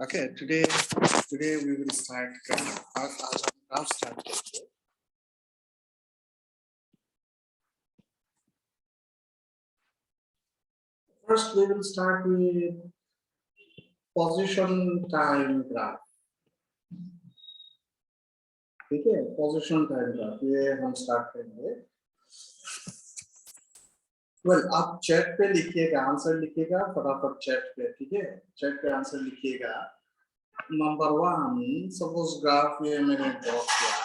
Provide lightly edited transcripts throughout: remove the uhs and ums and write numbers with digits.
Okay, today we will start graph. आज हम graph start करेंगे. First, we will start with position time graph. ठीक है, position time graph ये हम start करेंगे. Well, आप chat पे लिखिएगा, आंसर लिखिएगा फटाफट chat पे, ठीक है? Chat पे आंसर लिखिएगा. Number 1, suppose graph ये मैंने draw किया.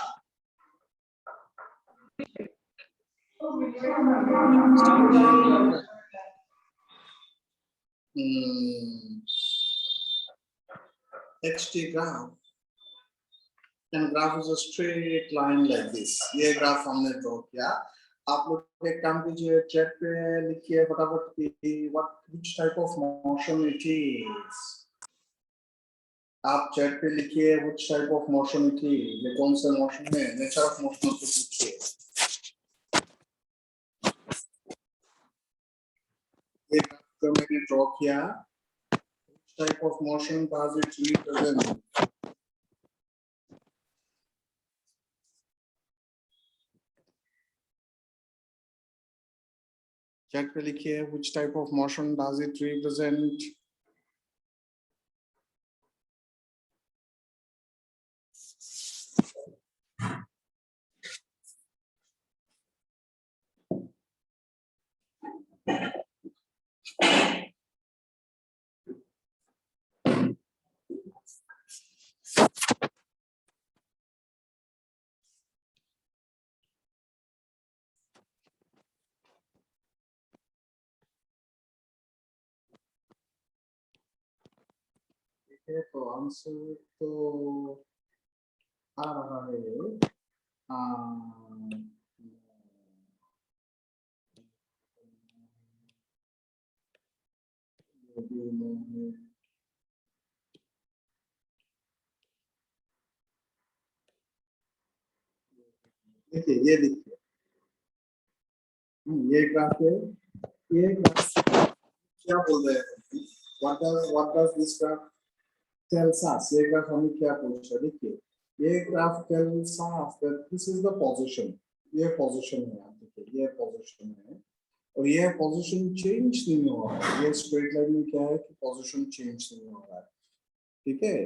XT graph and graph is a straight line like this. ये graph हमने draw किया. आप लोग एक काम कीजिए, chat पे लिखिए फटाफट कि which type of motion it is. आप chat पे लिखिए which type of motion it is. ये कौन सा motion है? Nature of motion को लिखिए. ये graph को मैंने draw किया. Which type of motion does it represent? Chat पे लिखिए which type of motion does it represent? तो आंसर तो आ रहा है देखिए ये देखिए ये ग्राफ है. ये ग्राफ क्या बोल रहे हैं? what does this graph tells us? ये ग्राफ हमें क्या पूछ रहा है? देखिए ये graph tells us that this is the position. ये पोजीशन है. आप देखिए ये पोजीशन है और ये पोजीशन चेंज नहीं हो रहा है. ये स्ट्रेट लाइन में क्या है कि पोजीशन चेंज नहीं हो रहा है. ठीक है,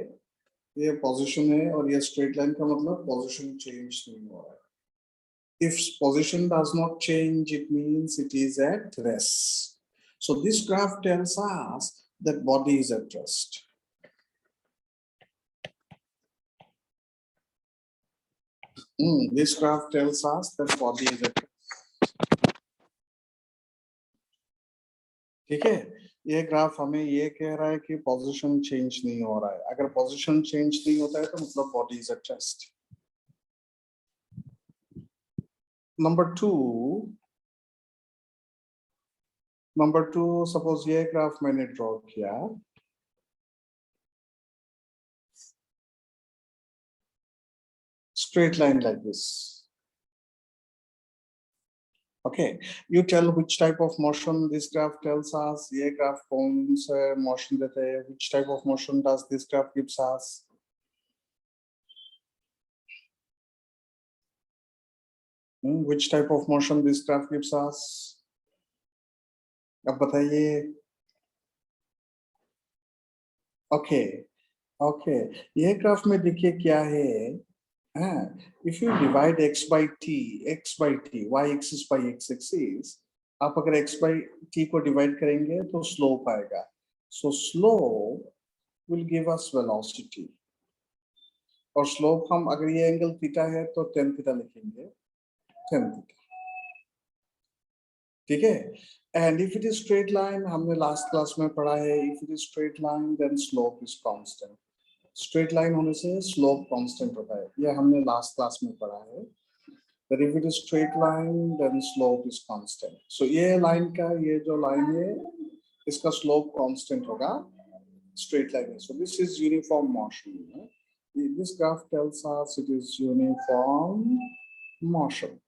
ये पोजीशन है और ये स्ट्रेट लाइन का मतलब पोजीशन चेंज नहीं हो रहा है. If position does not change, it means it is at rest. So this graph tells us that body is at rest. This graph tells us that body is at rest. ठीक है, ये graph हमें ये कह रहा है कि position change नहीं हो रहा है. अगर पोजीशन चेंज नहीं होता है तो मतलब body is at rest. Number two, suppose ये ग्राफ मैंने ड्रॉ किया. Straight line like this. Okay, you tell which type of motion this graph tells us. ये graph कौन सा motion देता है? Which type of motion does this graph gives us? Which type of motion this graph gives us? अब बताइए. Okay, ये graph में देखिए क्या है. If you divide x by t, y-axis by x-axis, आप अगर x by t को डिवाइड करेंगे तो स्लोप आएगा. So slope will give us velocity. और स्लोप हम अगर ये एंगल थीटा है तो tan थीटा लिखेंगे. tan theta. ठीक है. And if it is straight line, हमने लास्ट क्लास में पढ़ा है, if it is straight line then slope is constant. Straight line होने से स्लोप कांस्टेंट होता है. ये हमने लास्ट क्लास में पढ़ा है. But if it is straight line, then slope is constant. So ये लाइन का ये जो लाइन है इसका स्लोप कांस्टेंट होगा. Straight line है. So this is uniform motion. This graph tells us it is uniform motion.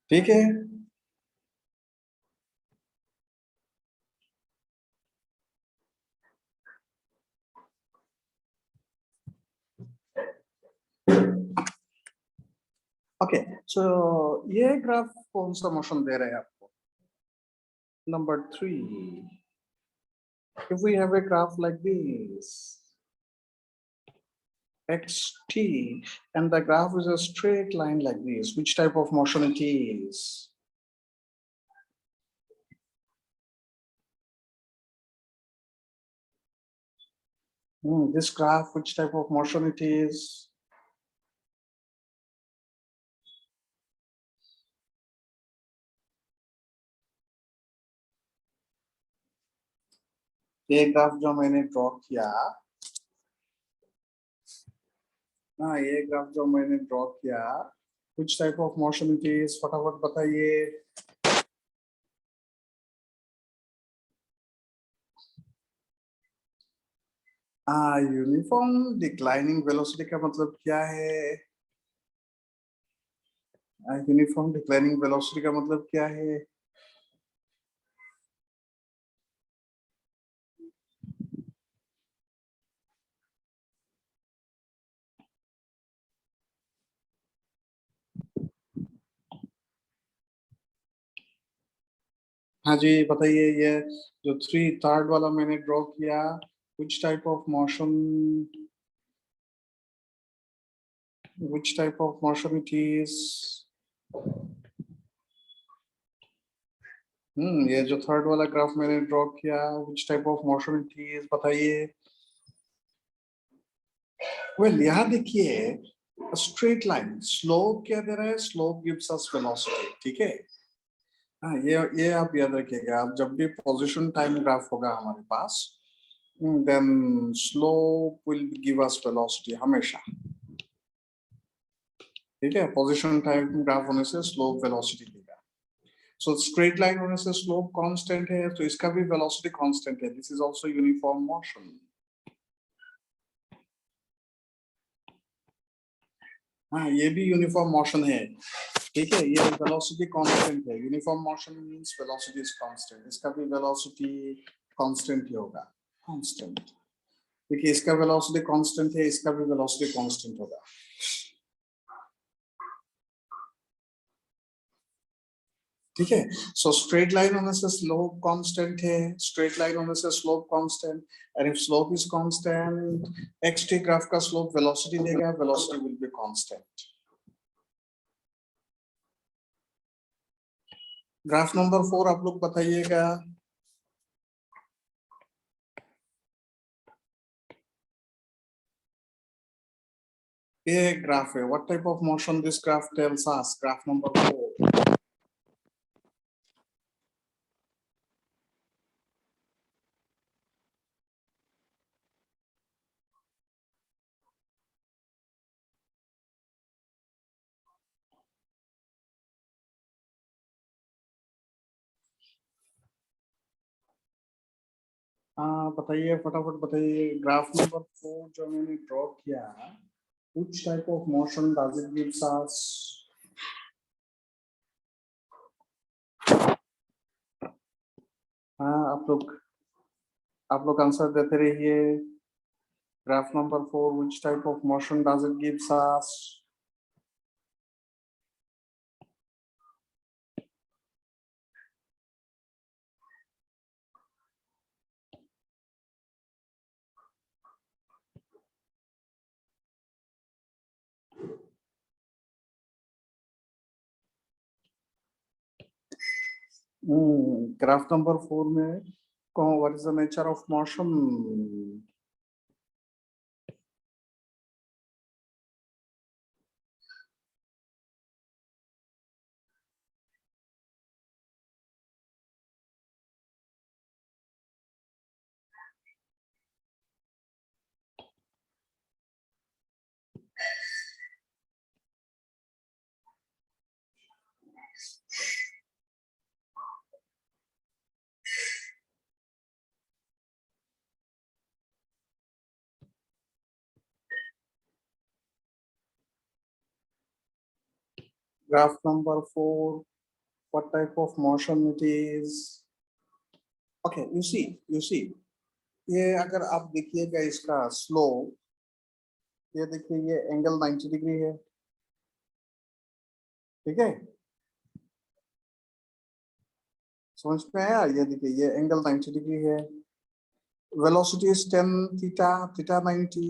ठीक है. ओके सो ये ग्राफ कौन सा मोशन दे रहे हैं आपको? Number 3, if we have a graph like this xt and the graph is a straight line like this, which type of motion it is? This graph, which type of motion it is? ये graph जो मैंने draw किया, हाँ ये graph जो मैंने draw किया, which type of motion it is? फटाफट बताइए। यूनिफॉर्म डिक्लाइनिंग वेलोसिटी का मतलब क्या है? यूनिफॉर्म डिक्लाइनिंग वेलोसिटी का मतलब क्या है? हाँ जी बताइए, ये जो 3 3rd वाला मैंने ड्रॉ किया, which type of motion, which type of motion it is? ये जो 3rd वाला ग्राफ मैंने ड्रॉ किया, which type of motion it is बताइए। वेल यहाँ देखिए, स्ट्रेट लाइन स्लोप क्या दे रहा है? स्लोप गिव्स अस वेलोसिटी, ठीक है। हाँ ये आप याद रखिएगा, आप जब भी पोजीशन टाइम ग्राफ होगा हमारे पास, then slope will give us velocity हमेशा, ठीक है। पोजीशन टाइम ग्राफ होने से स्लोप वेलोसिटी देगा। सो स्ट्रेट लाइन होने से स्लोप कांस्टेंट है, तो इसका भी वेलोसिटी कांस्टेंट है। This is also uniform motion. हाँ ये भी यूनिफॉर्म मोशन है, ठीक है। ये वेलोसिटी कांस्टेंट है, uniform motion means velocity is constant, इसका भी वेलोसिटी कांस्टेंट ही होगा, कांस्टेंट। देखिए इसका वेलोसिटी कांस्टेंट है, इसका भी वेलोसिटी कांस्टेंट होगा, ठीक है। सो स्ट्रेट लाइन होने से स्लोप कांस्टेंट है, स्ट्रेट लाइन होने से slope constant, and if slope is constant, x-T graph का स्लोप वेलोसिटी देगा, velocity will be constant. Graph number 4 आप लोग बताइएगा। ये ग्राफ है, what type of motion this graph tells us? Graph number 4। हाँ बताइए, फटाफट बताइए, ग्राफ नंबर 4 जो मैंने ड्रॉ किया, which type of motion does it gives us? हाँ आप लोग आंसर देते रहिए। Graph number 4, which type of motion does it gives us? Graph number 4 में कौन, what is the nature of motion? Graph number 4, what type of motion it is? Okay, you see, ये अगर आप देखिएगा इसका स्लोप, ये देखिए ये एंगल 90 डिग्री है, ठीक है, समझ में आया? ये देखिए ये एंगल 90 डिग्री है, velocity is 10 theta, theta 90,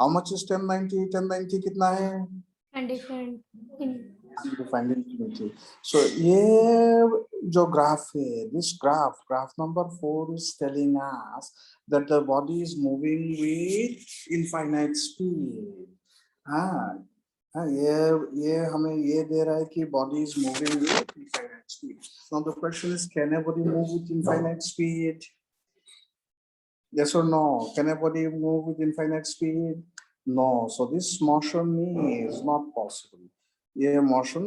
how much is 10 90, 10 90 कितना है? undefined infinity. So ये जो ग्राफ है, this graph number 4 is telling us that the body is moving with infinite speed. हाँ हाँ, ये हमें ये दे रहा है कि body is moving with infinite speed. Now the question is, can a body move with infinite speed? Yes or no? Can a body move with infinite speed? No. So this motion is not possible. ये motion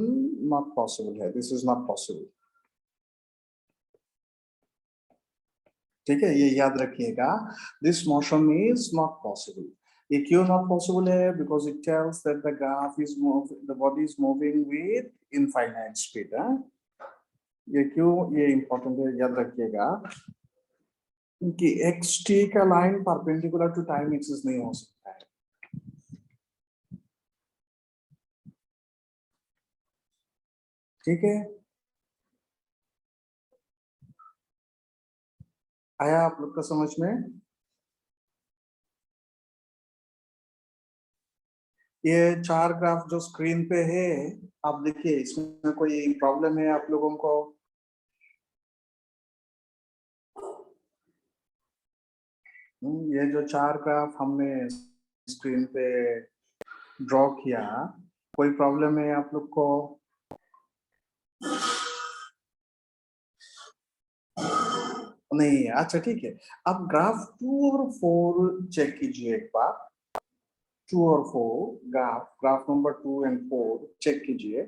not possible है. This is not possible. ठीक है, ये याद रखिएगा. This motion is not possible. ये क्यों not possible है? Because it tells that the graph is moving, the body is moving with infinite speed. हाँ? ये क्यों ये important है, याद रखिएगा कि xt का line perpendicular to time axis नहीं हो सकता है. ठीक है, आया आप लोग का समझ में? ये 4 ग्राफ जो स्क्रीन पे है, आप देखिए इसमें कोई प्रॉब्लम है आप लोगों को? ये जो 4 ग्राफ हमने स्क्रीन पे ड्रॉ किया, कोई प्रॉब्लम है आप लोग को? नहीं, अच्छा ठीक है. अब ग्राफ 2 और 4 चेक कीजिए एक बार. 2 और 4 ग्राफ नंबर 2 एंड 4 चेक कीजिए,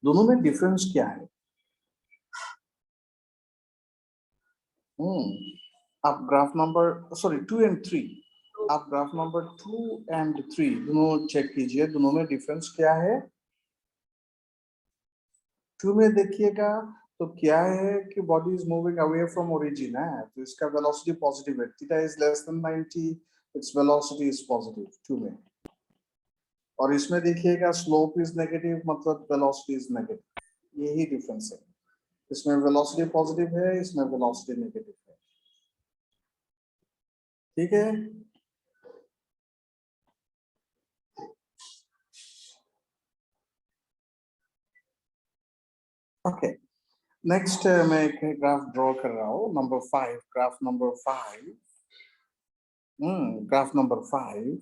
दोनों में डिफरेंस क्या है? आप ग्राफ नंबर सॉरी 2 एंड 3, आप ग्राफ नंबर 2 एंड 3 दोनों चेक कीजिए, दोनों में डिफरेंस क्या है? 2 में देखिएगा तो क्या है कि body is moving away from origin है, तो इसका वेलोसिटी पॉजिटिव है, theta is less than 90, its velocity is positive 2 में. और इसमें देखिएगा स्लोप इज नेगेटिव, मतलब वेलोसिटी इज नेगेटिव. यही डिफरेंस है, इसमें वेलोसिटी पॉजिटिव है, इसमें वेलोसिटी नेगेटिव है. ठीक है, ओके. नेक्स्ट मैं एक ग्राफ ड्रॉ कर रहा हूँ, number 5, graph number 5. Graph number 5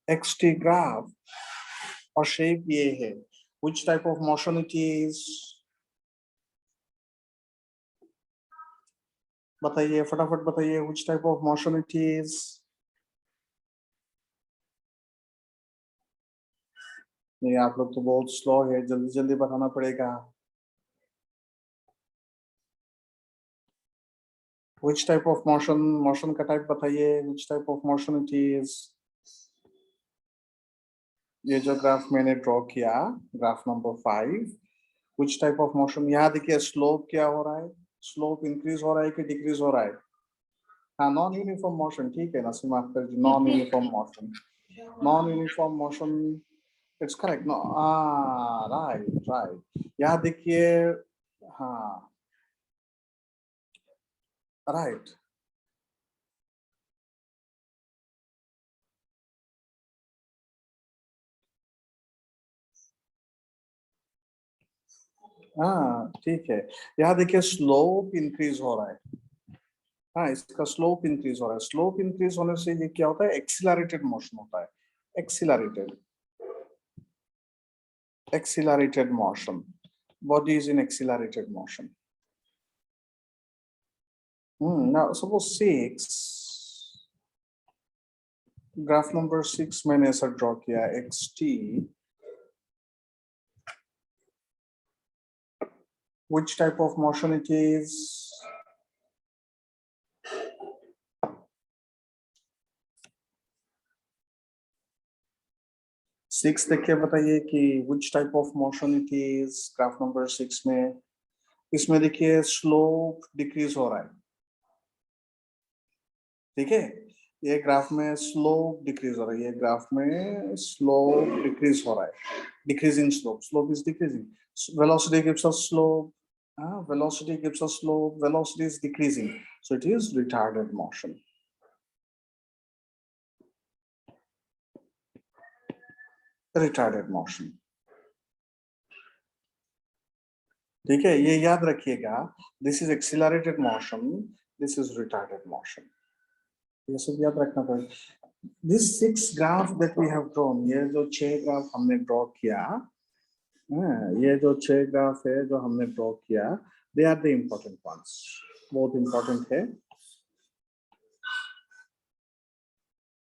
xt graph और शेप ये है. Which type of motion it is? बताइए, फटाफट बताइए, which type of motion it is? नहीं, आप लोग तो बहुत स्लो है, जल्दी जल्दी बताना पड़ेगा. Which type of motion? Motion का टाइप बताइए, which type of motion it is? ये जो ग्राफ मैंने ड्रॉ किया, graph number 5, which type of motion? यहाँ देखिए स्लोप क्या हो रहा है, स्लोप इंक्रीज हो रहा है कि डिक्रीज हो रहा है? हाँ, नॉन यूनिफॉर्म मोशन. ठीक है Naseema Akhtar ji, non uniform motion. Non uniform motion, it's correct. No, right right. यहाँ देखिए, हाँ राइट. हाँ ठीक है, यहाँ देखिए स्लोप इंक्रीज हो रहा है. हाँ, इसका स्लोप इंक्रीज हो रहा है. स्लोप इंक्रीज होने से ये क्या होता है? एक्सिलरेटेड मोशन होता है. Accelerated, accelerated motion. Body is in accelerated motion. Now suppose 6, graph number 6 मैंने ऐसा ड्रॉ किया, xt. Which type of motion it is? Six देखिए, बताइए कि which type of motion it is. Graph number 6 में, इसमें देखिए स्लोप डिक्रीज हो रहा है. ठीक है, ये ग्राफ में स्लोप डिक्रीज हो रहा है, ये ग्राफ में स्लोप डिक्रीज हो रहा है, decreasing slope, slope is decreasing, velocity gives us slope, velocity gives us slope, velocity is decreasing, so it is retarded motion. Retarded motion. ठीक है, ये याद रखिएगा, this is accelerated motion, this is retarded motion, ये सब याद रखना पड़ेगा। This 6 graph that we have drawn, ये जो 6 ग्राफ हमने ड्रॉ किया, ये जो 6 ग्राफ है जो हमने ड्रॉ किया, they are the important ones, बहुत इंपॉर्टेंट है।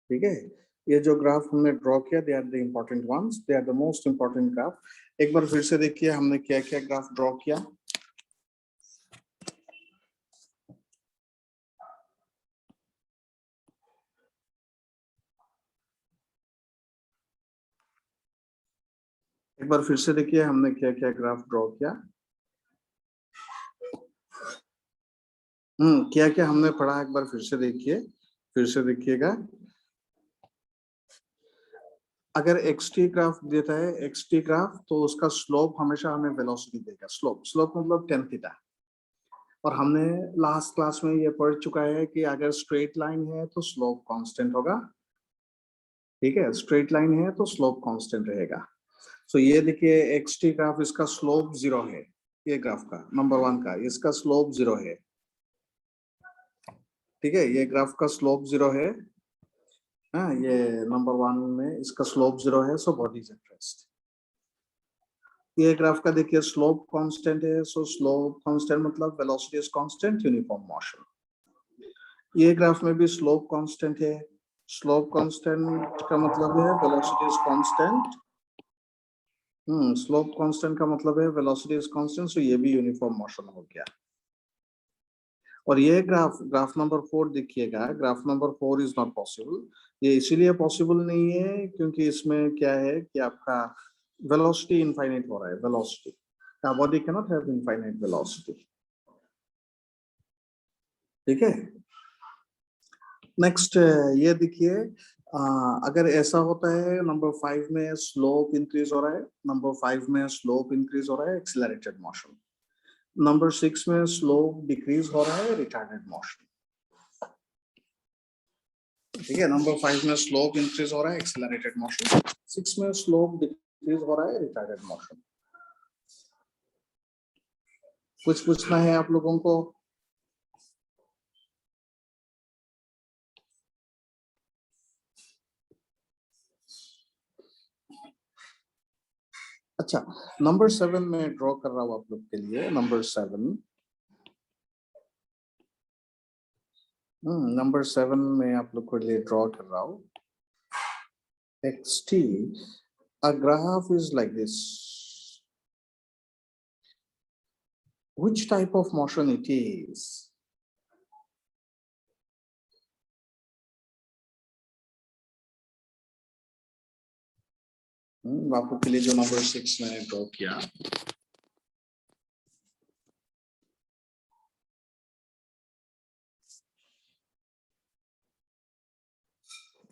ठीक है, ये जो ग्राफ हमने ड्रॉ किया, they are the important ones, they are the most important graph. एक बार फिर से देखिए हमने क्या क्या ग्राफ ड्रॉ किया। एक बार फिर से देखिए हमने क्या क्या ग्राफ ड्रॉ किया। क्या क्या हमने पढ़ा, एक बार फिर से देखिए, फिर से देखिएगा। अगर xt ग्राफ देता है, xt ग्राफ, तो उसका स्लोप हमेशा हमें वेलोसिटी देगा, स्लोप, स्लोप मतलब tan थीटा। और हमने लास्ट क्लास में ये पढ़ चुका है कि अगर स्ट्रेट लाइन है तो स्लोप कांस्टेंट होगा। ठीक है, स्ट्रेट लाइन है तो स्लोप कांस्टेंट रहेगा। सो ये देखिए xt ग्राफ, इसका स्लोप 0 है, ये ग्राफ का नंबर 1 का, इसका स्लोप 0 है। ठीक है, ये ग्राफ का स्लोप 0 है। हाँ, ये नंबर 1 में इसका स्लोप 0 है, so body is at rest. ये ग्राफ का देखिए स्लोप कांस्टेंट है, सो स्लोप कांस्टेंट मतलब velocity is constant, uniform motion. ये ग्राफ में भी स्लोप कांस्टेंट है, स्लोप कांस्टेंट का मतलब है velocity is constant. Slope constant का मतलब है वेलोसिटी इज कांस्टेंट, सो ये भी यूनिफॉर्म मोशन हो गया। और ये ग्राफ, ग्राफ नंबर 4 देखिएगा, graph number 4 is not possible. ये इसीलिए पॉसिबल नहीं है क्योंकि इसमें क्या है कि आपका वेलोसिटी इनफाइनाइट हो रहा है, वेलोसिटी का body can not have infinite velocity. ठीक है, नेक्स्ट ये देखिए, अगर ऐसा होता है, नंबर 5 में स्लोप इंक्रीज हो रहा है, नंबर 5 में स्लोप इंक्रीज हो रहा है, एक्सिलरेटेड मोशन। नंबर 6 में स्लोप डिक्रीज हो रहा है, रिटार्डेड मोशन। ठीक है, नंबर 5 में स्लोप इंक्रीज हो रहा है, एक्सिलरेटेड मोशन। 6 में स्लोप डिक्रीज हो रहा है, रिटार्डेड मोशन। कुछ पूछना है आप लोगों को? अच्छा, नंबर 7 में ड्रॉ कर रहा हूं आप लोग के लिए, नंबर 7। नंबर 7 में आप लोग के लिए ड्रॉ कर रहा हूं। xt, a graph is like this. Which type of motion it is? आप लोग के लिए जो नंबर 6 मैंने ड्रॉ किया,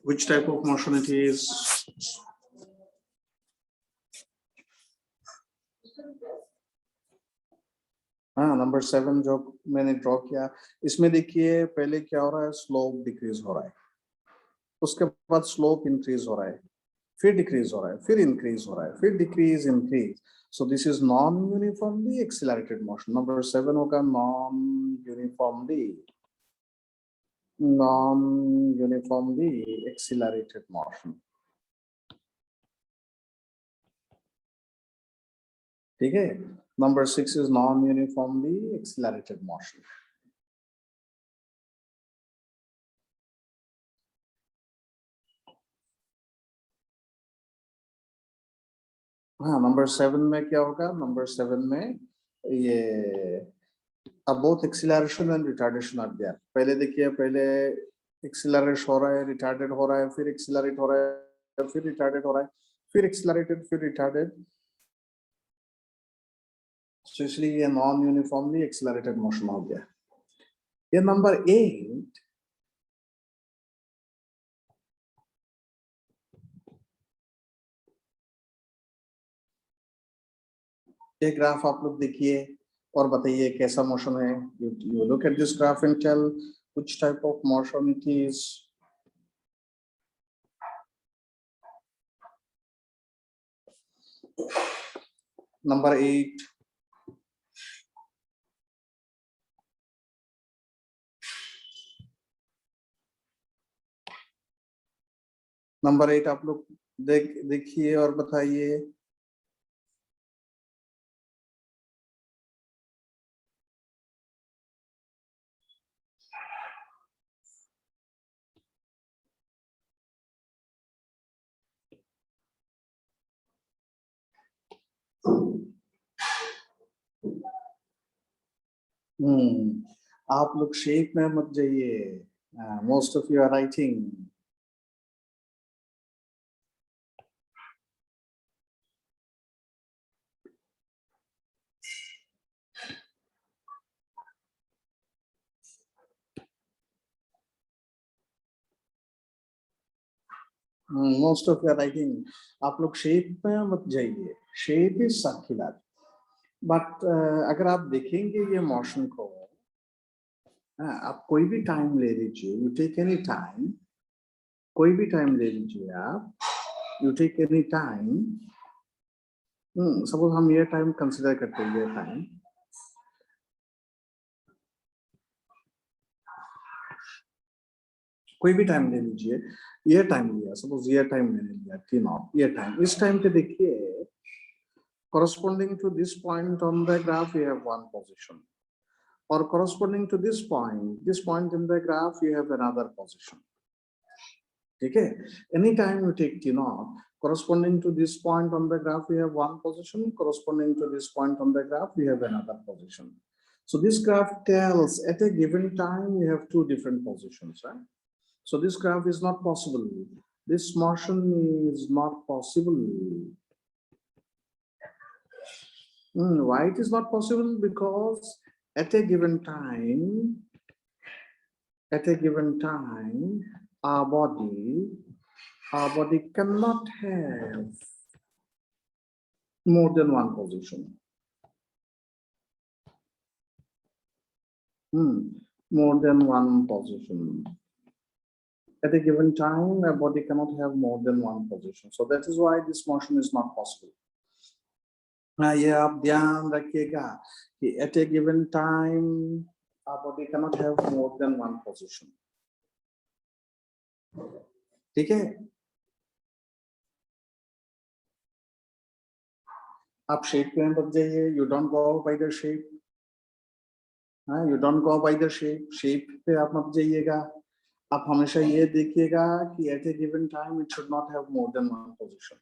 which type of motion it is? हाँ, नंबर 7 जो मैंने ड्रॉ किया, इसमें देखिए पहले क्या हो रहा है, स्लोप डिक्रीज हो रहा है, उसके बाद स्लोप इंक्रीज हो रहा है, फिर डिक्रीज हो रहा है, फिर इंक्रीज हो रहा है, फिर decrease increase. So this is non uniformly accelerated motion. Number 7 होगा non uniformly, non uniformly accelerated motion. ठीक है, number 6 is non uniformly accelerated motion. हाँ, नंबर 7 में क्या होगा, नंबर 7 में ये अब both acceleration and retardation are there. पहले देखिए, पहले एक्सिलरेट हो रहा है, रिटार्डेड हो रहा है, फिर एक्सिलरेट हो रहा है, फिर रिटार्डेड हो रहा है, फिर एक्सिलरेटेड, फिर रिटार्डेड। तो इसलिए ये नॉन यूनिफॉर्मली एक्सिलरेटेड मोशन हो गया। ये नंबर 8, ये ग्राफ आप लोग देखिए और बताइए कैसा मोशन है. You look at this graph and tell which type of motion it is. Number 8. Number 8 आप लोग देखिए और बताइए. आप लोग शेप में मत जाइए. Most of you are writing. Most of you are writing. आप लोग शेप में मत जाइए. Shape is circular. बट अगर आप देखेंगे ये मोशन को, आप कोई भी टाइम ले लीजिए. You take any time. कोई भी टाइम ले लीजिए आप. You take any time. Suppose हम ये टाइम कंसिडर करते हैं. ये टाइम कोई भी टाइम ले लीजिए. ये टाइम लिया. सपोज ये टाइम मैंने लिया t0. ये टाइम. इस टाइम पे देखिए, corresponding to this point on the graph you have one position, or corresponding to this point in the graph you have another position. Okay, anytime you take t0, corresponding to this point on the graph you have one position, corresponding to this point on the graph you have another position. So this graph tells at a given time you have two different positions, right? So this graph is not possible. This motion is not possible. Why it is not possible? Because at a given time, our body cannot have more than one position. More than one position. At a given time, a body cannot have more than one position. So that is why this motion is not possible. ये आप ध्यान रखिएगा कि at a given time, our body cannot have more than one position. ठीक है. आप shape में बच जाइए. You don't go by the shape. You don't go by the shape. Shape पे आप मत जाइएगा. आप हमेशा ये देखिएगा कि at a given time it should not have more than one position.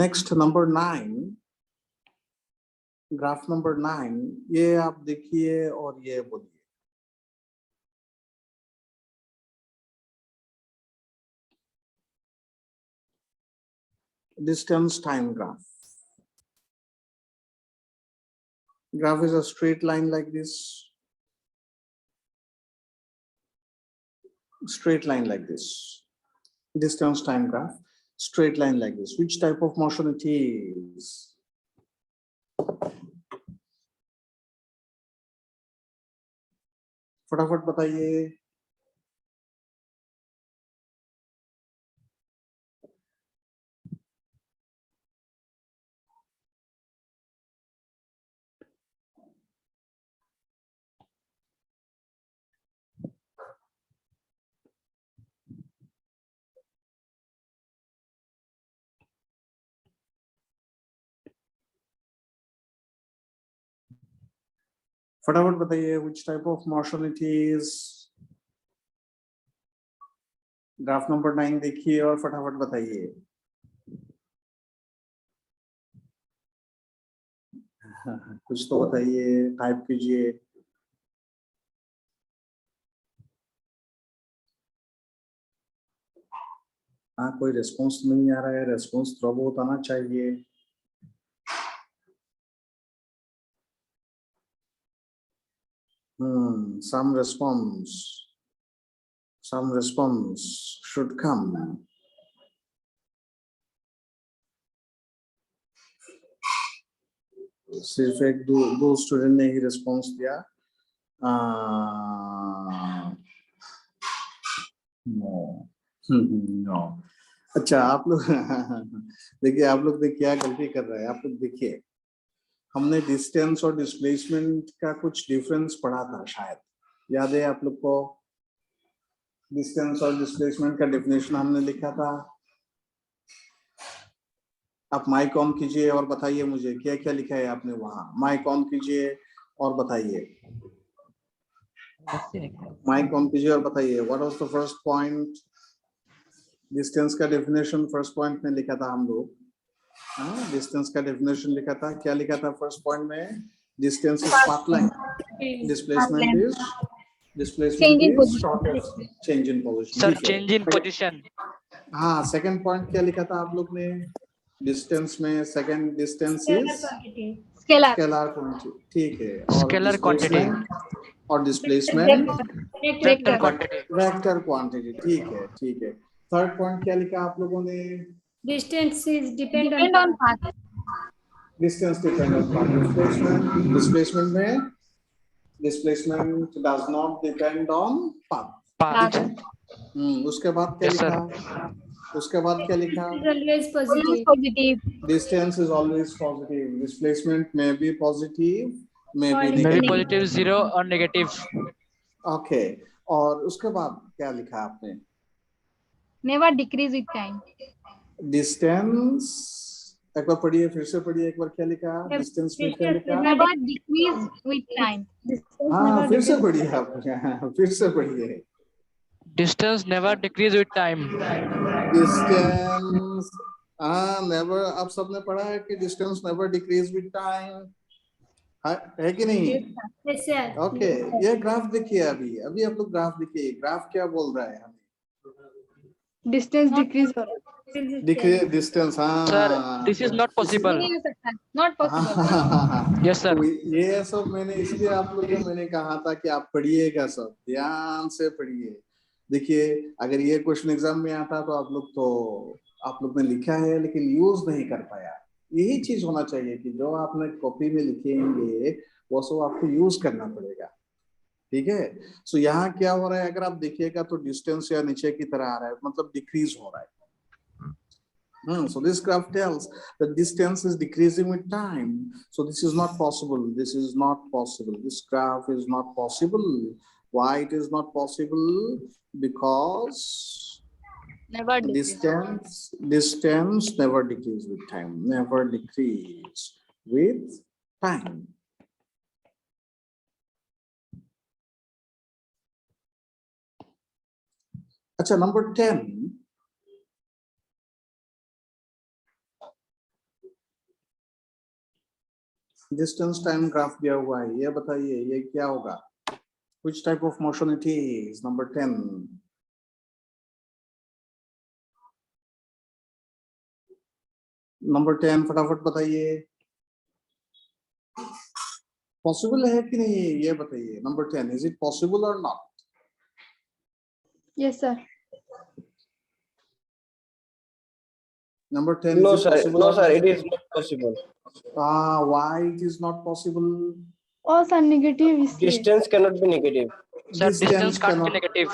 Next, number 9, graph number 9. ये आप देखिए और ये बोलिए. Distance time graph. Graph is a straight line like this. Straight line like this. Distance time graph. Straight line like this. Which type of motion it is? फटाफट बताइए. फटाफट बताइए. Which type of motion it is? Graph number 9 देखिए और फटाफट बताइए. कुछ तो बताइए. टाइप कीजिए. कोई रेस्पॉन्स नहीं आ रहा है. रेस्पॉन्स तो बहुत आना चाहिए. Some response. some response should come. सिर्फ एक दो स्टूडेंट ने ही रिस्पॉन्स दिया। नो। अच्छा आप लोग देखिए, आप लोग क्या गलती कर रहे हैं। आप लोग देखिए, हमने डिस्टेंस और डिस्प्लेसमेंट का कुछ डिफरेंस पढ़ा था, शायद याद है आप लोग को। डिस्टेंस और डिस्प्लेसमेंट का डेफिनेशन हमने लिखा था। आप माइक ऑन कीजिए और बताइए मुझे क्या क्या लिखा है आपने वहां। माइक ऑन कीजिए और बताइए। माइक ऑन कीजिए और बताइए। What was the first point? Distance का डेफिनेशन फर्स्ट पॉइंट में लिखा था हम लोग। हाँ, डिस्टेंस का डेफिनेशन लिखा था। क्या लिखा था फर्स्ट पॉइंट में? Distance is path length, displacement is shortest change in position. Sir change in position. हाँ, सेकंड पॉइंट क्या लिखा था आप लोग ने डिस्टेंस में? Second distance is scalar quantity, ठीक है। और स्केलर क्वांटिटी और displacement vector quantity. Vector quantity, ठीक है ठीक है। थर्ड पॉइंट क्या लिखा आप लोगों ने? Distance is depend on path. Distance depend on path. Displacement में displacement does not depend on path. उसके बाद क्या लिखा? उसके बाद क्या लिखा? Always positive. Distance is always positive. Displacement may be positive, may be Or may be negative. Positive, zero और नेगेटिव। Okay. और उसके बाद क्या लिखा आपने? Never decrease with time. Distance, एक बार पढ़िए, फिर से पढ़िए एक बार। क्या लिखा? डिस्टेंस में क्या लिखा? Never decrease with time. हाँ, फिर से पढ़िए आप। फिर से पढ़िए। Distance never decrease with time. Distance never, आप सबने पढ़ा है कि distance never decrease with time, है कि नहीं? Yes, sir. ओके, ये ग्राफ देखिए। अभी आप लोग ग्राफ देखिए। ग्राफ क्या बोल रहा है हमें? Distance decrease हो रहा है. देखिए डिस्टेंस। हाँ sir this is not possible. नहीं हो सकता. Not possible. हाँ, यस सर। तो ये सब मैंने इसलिए आप लोगों को मैंने कहा था कि आप पढ़िएगा, सब ध्यान से पढ़िए। देखिए, अगर ये क्वेश्चन एग्जाम में आता तो आप लोग ने लिखा है लेकिन यूज नहीं कर पाया। यही चीज होना चाहिए कि जो आपने कॉपी में लिखेंगे वो सब आपको यूज करना पड़ेगा, ठीक है। सो यहाँ क्या हो रहा है, अगर आप देखिएगा तो डिस्टेंस या नीचे की तरह आ रहा है, मतलब डिक्रीज हो रहा है। So this graph tells that distance is decreasing with time. So this is not possible. This is not possible. This graph is not possible. Why it is not possible? Because Never decrease. distance never decrease with time. Never decrease with time. अच्छा, number 10. Distance time graph दिया हुआ है। ये बताइए ये क्या होगा? Which type of motion it is? Number 10. Number 10 फटाफट बताइए। पॉसिबल है कि नहीं ये बताइए। Number 10, is it possible or not? Yes, sir. Number 10, No, is it sir. possible No, or sir. not? It is not possible. Why it is not possible? All are negative. इसलिए. Distance cannot be negative. Sir distance can't be cannot- negative.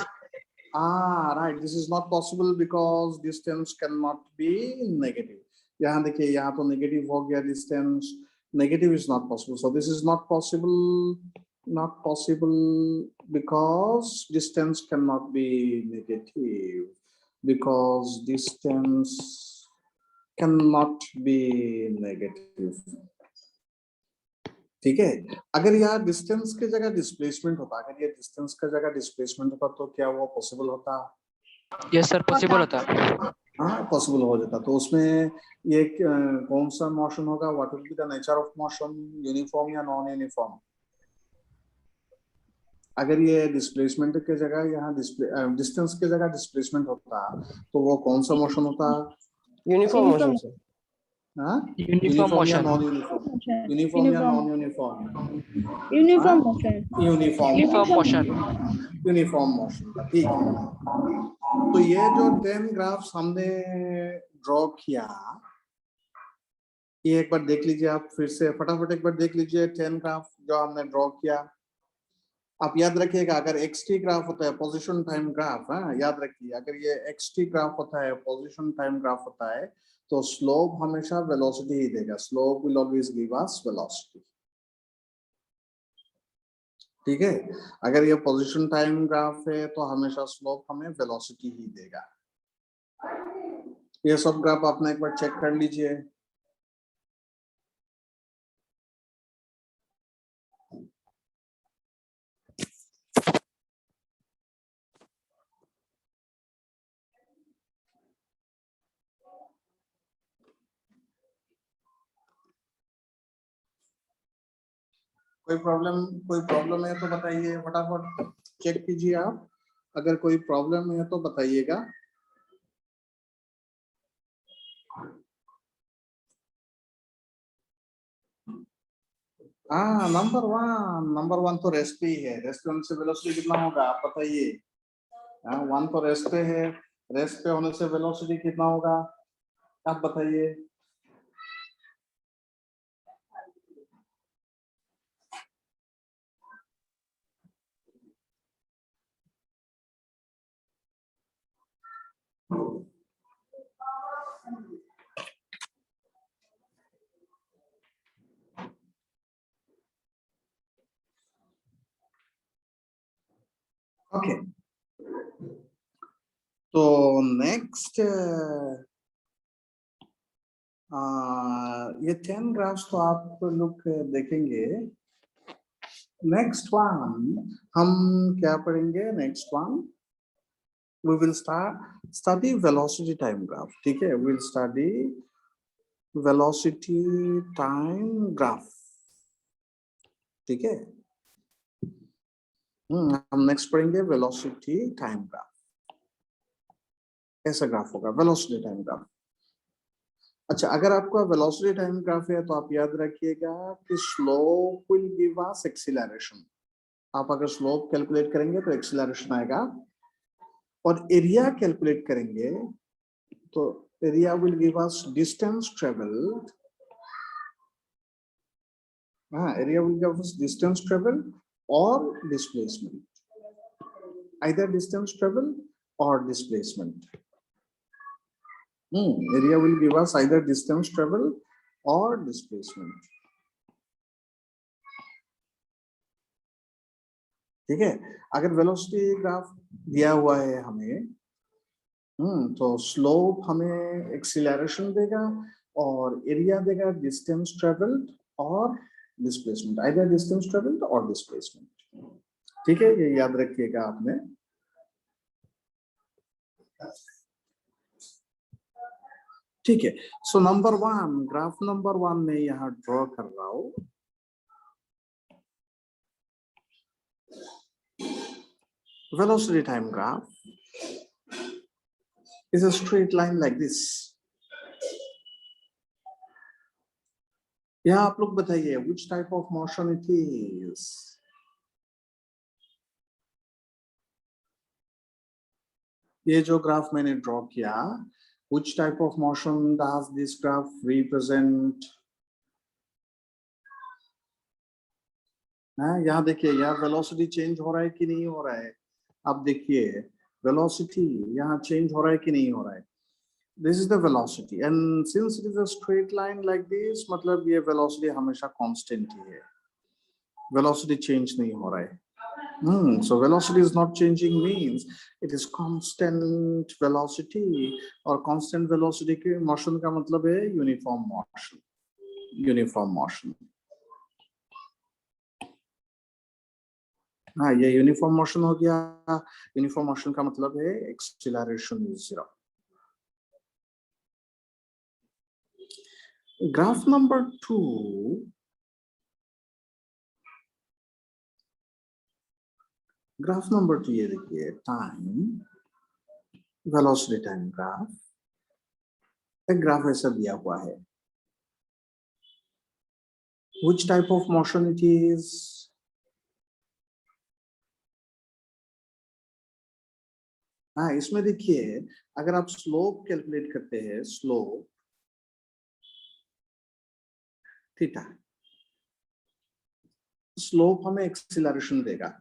right. This is not possible because distance cannot be negative. यहाँ देखिए, यहाँ तो negative हो गया distance. Negative is not possible. So this is not possible. Not possible because distance cannot be negative. Because distance cannot be negative. ठीक है। अगर यहाँ डिस्टेंस की जगह डिस्प्लेसमेंट होता, अगर ये डिस्टेंस का जगह डिस्प्लेसमेंट होता तो क्या वो पॉसिबल होता? यस सर पॉसिबल होता। हाँ, पॉसिबल हो जाता। तो उसमें ये कौन सा मोशन होगा? What will be the nature of motion? Uniform या नॉन यूनिफॉर्म? अगर ये डिस्प्लेसमेंट के जगह यहाँ डिस्टेंस के जगह डिस्प्लेसमेंट होता तो वो कौन सा मोशन होता? Uniform motion, sir. हाँ, यूनिफॉर्म या motion. Non uniform? motion. Uniform या non uniform? Uniform motion. Uniform Uniform motion. Uniform motion का, ठीक है। तो ये जो 10 ग्राफ्स हमने ड्रॉ किया, ये एक बार देख लीजिए आप, फिर से फटाफट एक बार देख लीजिए 10 ग्राफ जो हमने ड्रॉ किया। आप याद रखिएगा, अगर एक्सटी ग्राफ होता है पोजीशन टाइम ग्राफ, हाँ याद रखिए, अगर ये एक्सटी ग्राफ होता है पोजीशन टाइम ग्राफ होता है तो स्लोप हमेशा वेलोसिटी ही देगा। Slope will always give us velocity, ठीक है। अगर ये पोजीशन टाइम ग्राफ है तो हमेशा स्लोप हमें वेलोसिटी ही देगा। ये सब ग्राफ आपने एक बार चेक कर लीजिए। कोई प्रॉब्लम है तो बताइए, फटाफट चेक कीजिए आप। अगर कोई प्रॉब्लम है तो बताइएगा। हाँ, नंबर वन तो रेस्ट पे ही है। रेस्ट होने से वेलोसिटी कितना होगा आप बताइए। हाँ, 1 तो रेस्ट पे है, रेस्ट पे होने से वेलोसिटी कितना होगा आप बताइए। ओके, तो नेक्स्ट ये 10 ग्राफ्स तो आप लोग देखेंगे। नेक्स्ट वन हम क्या पढ़ेंगे? Next one we will study velocity time graph, ठीक है। we'll study velocity time graph, ठीक है। हम नेक्स्ट पढ़ेंगे वेलोसिटी टाइम ग्राफ। कैसा ग्राफ होगा वेलोसिटी टाइम ग्राफ? अच्छा, अगर आपका वेलोसिटी टाइम ग्राफ है तो आप याद रखिएगा कि slope will give us acceleration. आप अगर स्लोप कैलकुलेट करेंगे तो एक्सीलरेशन आएगा, और एरिया कैलकुलेट करेंगे तो area will give us distance travelled. Area will give us distance travelled और displacement, either distance travel or displacement. Area will give us either distance travel or displacement, ठीक है। अगर वेलोसिटी ग्राफ दिया हुआ है हमें, तो स्लोप हमें एक्सीलरेशन देगा और एरिया देगा डिस्टेंस ट्रेवल्ड और डिस्प्लेसमेंट, आइदर डिस्टेंस ट्रेवल्ड और डिस्प्लेसमेंट, ठीक है। ये याद रखिएगा आपने। ठीक है, so number one, graph number one में यहाँ ड्रॉ कर रहा हूं। Velocity time graph is a straight line like this. यहाँ आप लोग बताइए which type of motion it is. ये जो ग्राफ मैंने ड्रॉ किया, which type of motion does this graph represent? यहाँ देखिए, यहाँ वेलोसिटी चेंज हो रहा है कि नहीं हो रहा है? अब देखिए वेलोसिटी यहाँ चेंज हो रहा है कि नहीं हो रहा है? This is the velocity, and since it is a straight line like this, मतलब ये velocity हमेशा constant ही है, velocity change नहीं हो रहा है। So velocity is not changing means it is constant velocity, और constant velocity के motion का मतलब है uniform motion, uniform motion। हाँ, ये uniform motion हो गया। uniform motion का मतलब है acceleration is 0। Graph number 2, graph number 2 ये देखिए, टाइम वेलोसिटी टाइम ग्राफ। एक ग्राफ ऐसा दिया हुआ है, Which type of motion it is? हाँ, इसमें देखिए अगर आप स्लोप कैलकुलेट करते हैं, स्लोप थीटा, स्लोप हमें एक्सीलरेशन देगा,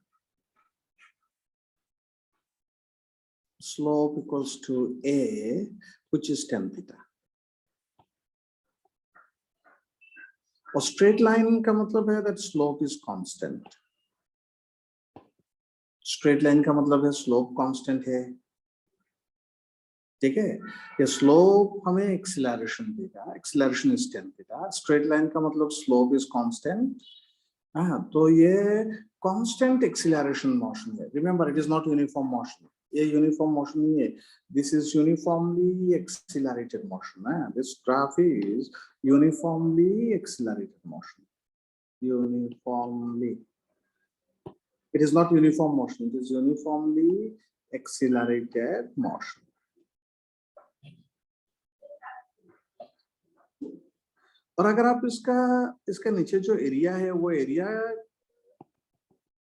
slope equals to a, which is tan theta. और straight line का मतलब है that slope is constant. Straight line का मतलब है slope constant है, ठीक है? ये slope हमें acceleration देगा, acceleration is tan theta. Straight line का मतलब slope is constant. हाँ, तो ये constant acceleration motion है. Remember, it is not uniform motion. ये यूनिफॉर्म मोशन नहीं है, this is uniformly accelerated motion है, this graph is uniformly accelerated motion, uniformly, it is not uniform motion, it is uniformly accelerated motion. और अगर आप इसका नीचे जो एरिया है वो एरिया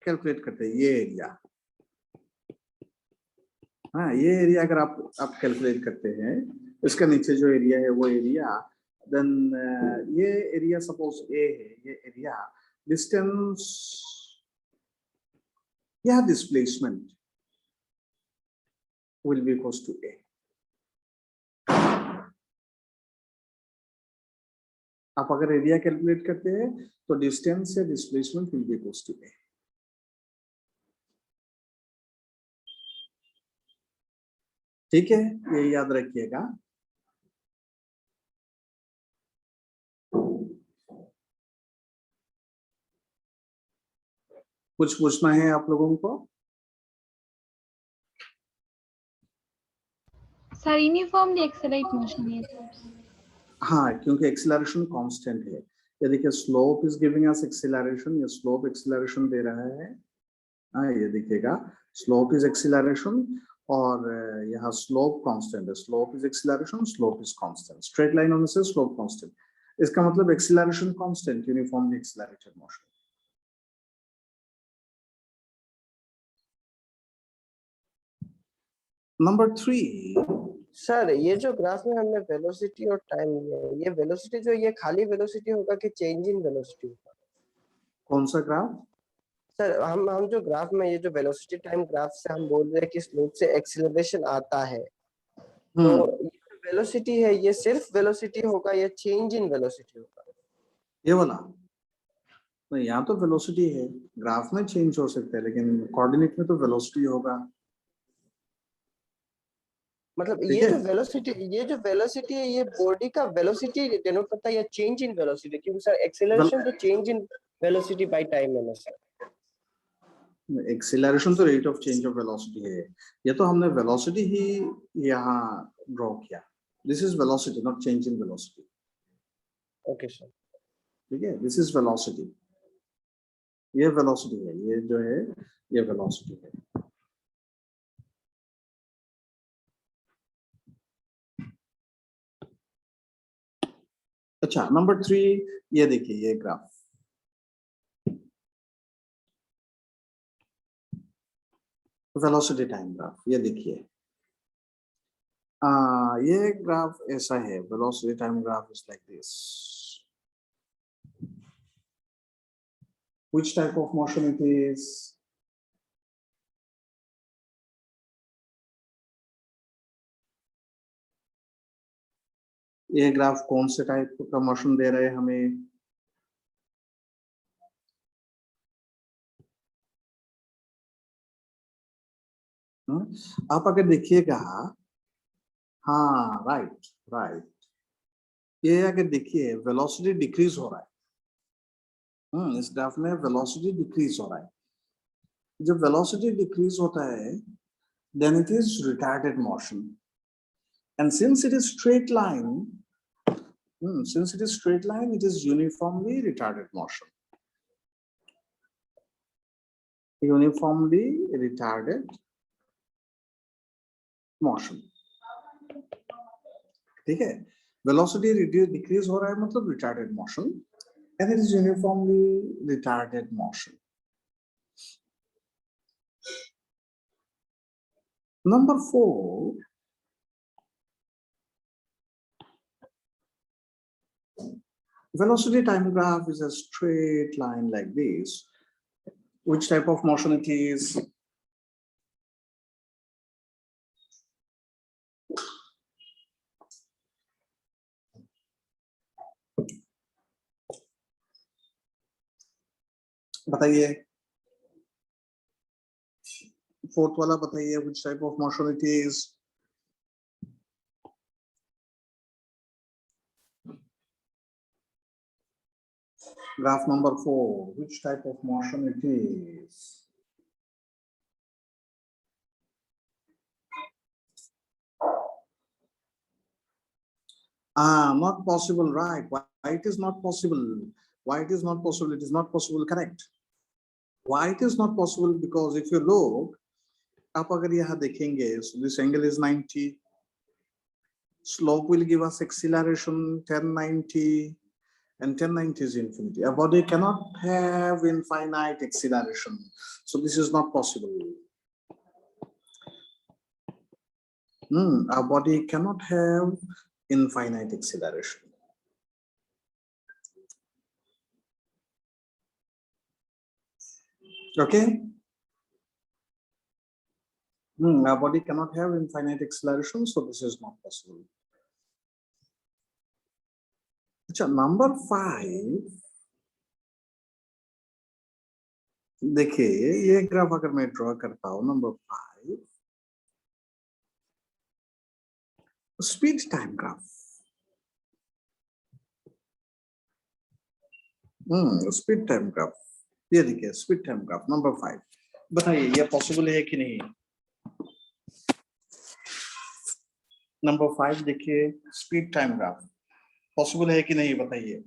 कैलकुलेट करते हैं, ये एरिया, हाँ ये एरिया अगर आप कैलकुलेट करते हैं, इसका नीचे जो एरिया है वो एरिया, देन ये एरिया सपोज ए है, ये एरिया डिस्टेंस या displacement will be equals to A. आप अगर एरिया कैलकुलेट करते हैं तो डिस्टेंस या displacement will be equals to A. ठीक है, ये याद रखिएगा. कुछ पूछना है आप लोगों को? सर यूनिफॉर्मली एक्सेलरेट मोशन है सर. हाँ, क्योंकि एक्सीलरेशन कांस्टेंट है. ये देखिए slope is giving us acceleration, ये स्लोप एक्सीलरेशन दे रहा है. हाँ ये देखिएगा स्लोप इज एक्सीलरेशन और यहाँ स्लोप कांस्टेंट है, slope is acceleration, slope is constant. Straight line होने से स्लोप कांस्टेंट, इसका मतलब acceleration constant, uniformly accelerated motion. Number 3. Sir ये जो ग्राफ में हमने वेलोसिटी और टाइम लिया है, ये वेलोसिटी जो ये खाली वेलोसिटी होगा कि चेंज इन वेलोसिटी होगा? कौन सा ग्राफ? सर हम जो ग्राफ में ये जो वेलोसिटी टाइम ग्राफ से हम बोल रहे हैं कि स्लोप से एक्सीलरेशन आता है, तो ये वेलोसिटी है, ये सिर्फ वेलोसिटी होगा या चेंज इन वेलोसिटी होगा? ये वाला नहीं, यहाँ तो वेलोसिटी है, ग्राफ में चेंज हो सकता है लेकिन कोऑर्डिनेट में तो वेलोसिटी होगा. मतलब ये जो वेलोसिटी है ये बॉडी का वेलोसिटी डिनोट करता है या चेंज इन वेलोसिटी? क्योंकि सर एक्सीलरेशन तो change in velocity by time है ना सर. एक्सीलरेशन तो rate of change of velocity है, ये तो हमने वेलोसिटी ही यहाँ ड्रॉ किया. This is velocity not change in velocity. Okay sir, ठीक है, दिस इज वेलोसिटी, ये वेलोसिटी है, ये जो है ये वेलोसिटी है. अच्छा नंबर 3, ये देखिए ये ग्राफ, वेलोसिटी टाइम ग्राफ. ये देखिए ये ग्राफ ऐसा है, velocity time graph is like this. Which type of motion it is? ये ग्राफ कौन से टाइप का मोशन दे रहे हैं हमें? आप अगर देखिएगा, हाँ राइट, ये अगर देखिए वेलोसिटी डिक्रीज हो रहा है. इस ग्राफ में वेलोसिटी डिक्रीज हो रहा है. जब वेलोसिटी डिक्रीज होता है then it is retarded motion, and since it is straight line, it is uniformly retarded motion, uniformly retarded motion. ठीक है, वेलोसिटी डिक्रीज हो रहा है मतलब retarded motion. and it is uniformly retarded motion. Number 4, velocity time graph is a straight line like this. Which type of motion it is? बताइए, fourth वाला बताइए, which type of motion it is? Graph number 4, which type of motion it is? Not possible, right? Why it is not possible? Why it is not possible? It is not possible, correct? Why it is not possible? Because if you look, आप अगर यहाँ देखेंगे, so this angle is 90. Slope will give us acceleration 1090, and 1090 is infinity. A body cannot have infinite acceleration, so this is not possible. A body cannot have infinite acceleration. Okay. Our body cannot have infinite acceleration, so this is not possible. Number 5, देखिए ये graph अगर मैं draw करता हूं, number 5, speed time graph. Speed time graph, ये देखिए speed time graph number 5. बताइए ये पॉसिबल है कि नहीं? नंबर 5 देखिए, स्पीड टाइम ग्राफ पॉसिबल है कि नहीं, बताइए.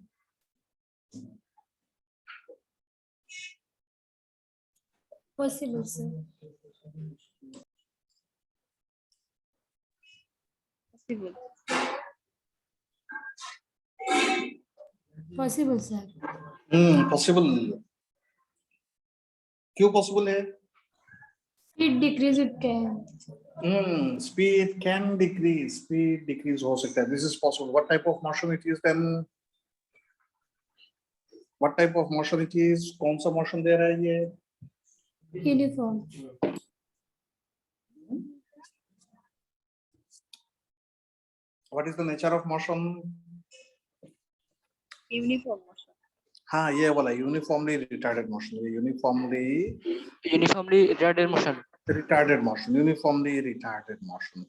Possible, sir. Possible. Possible, sir. Possible. क्यों पॉसिबल है? Speed decrease it can. Speed can decrease. Speed decrease हो सकता है. This is possible. What type of motion it is then? What type of motion it is? कौन सा motion दे रहा है ये? Uniform. What is the nature of motion? Uniform motion. हाँ, ये वाला uniformly retarded motion. ये uniformly retarded motion. retarded motion. Uniformly retarded motion.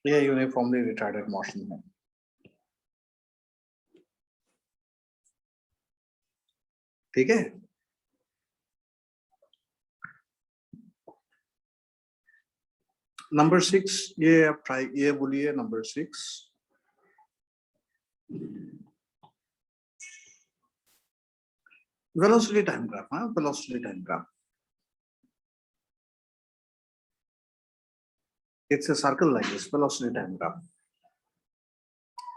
ये uniformly retarded motion है. ठीक है? नंबर 6, ये आप ट्राई, ये बोलिए नंबर 6. Velocity time graph. हाँ, velocity time graph. It's a circle like this, velocity time graph.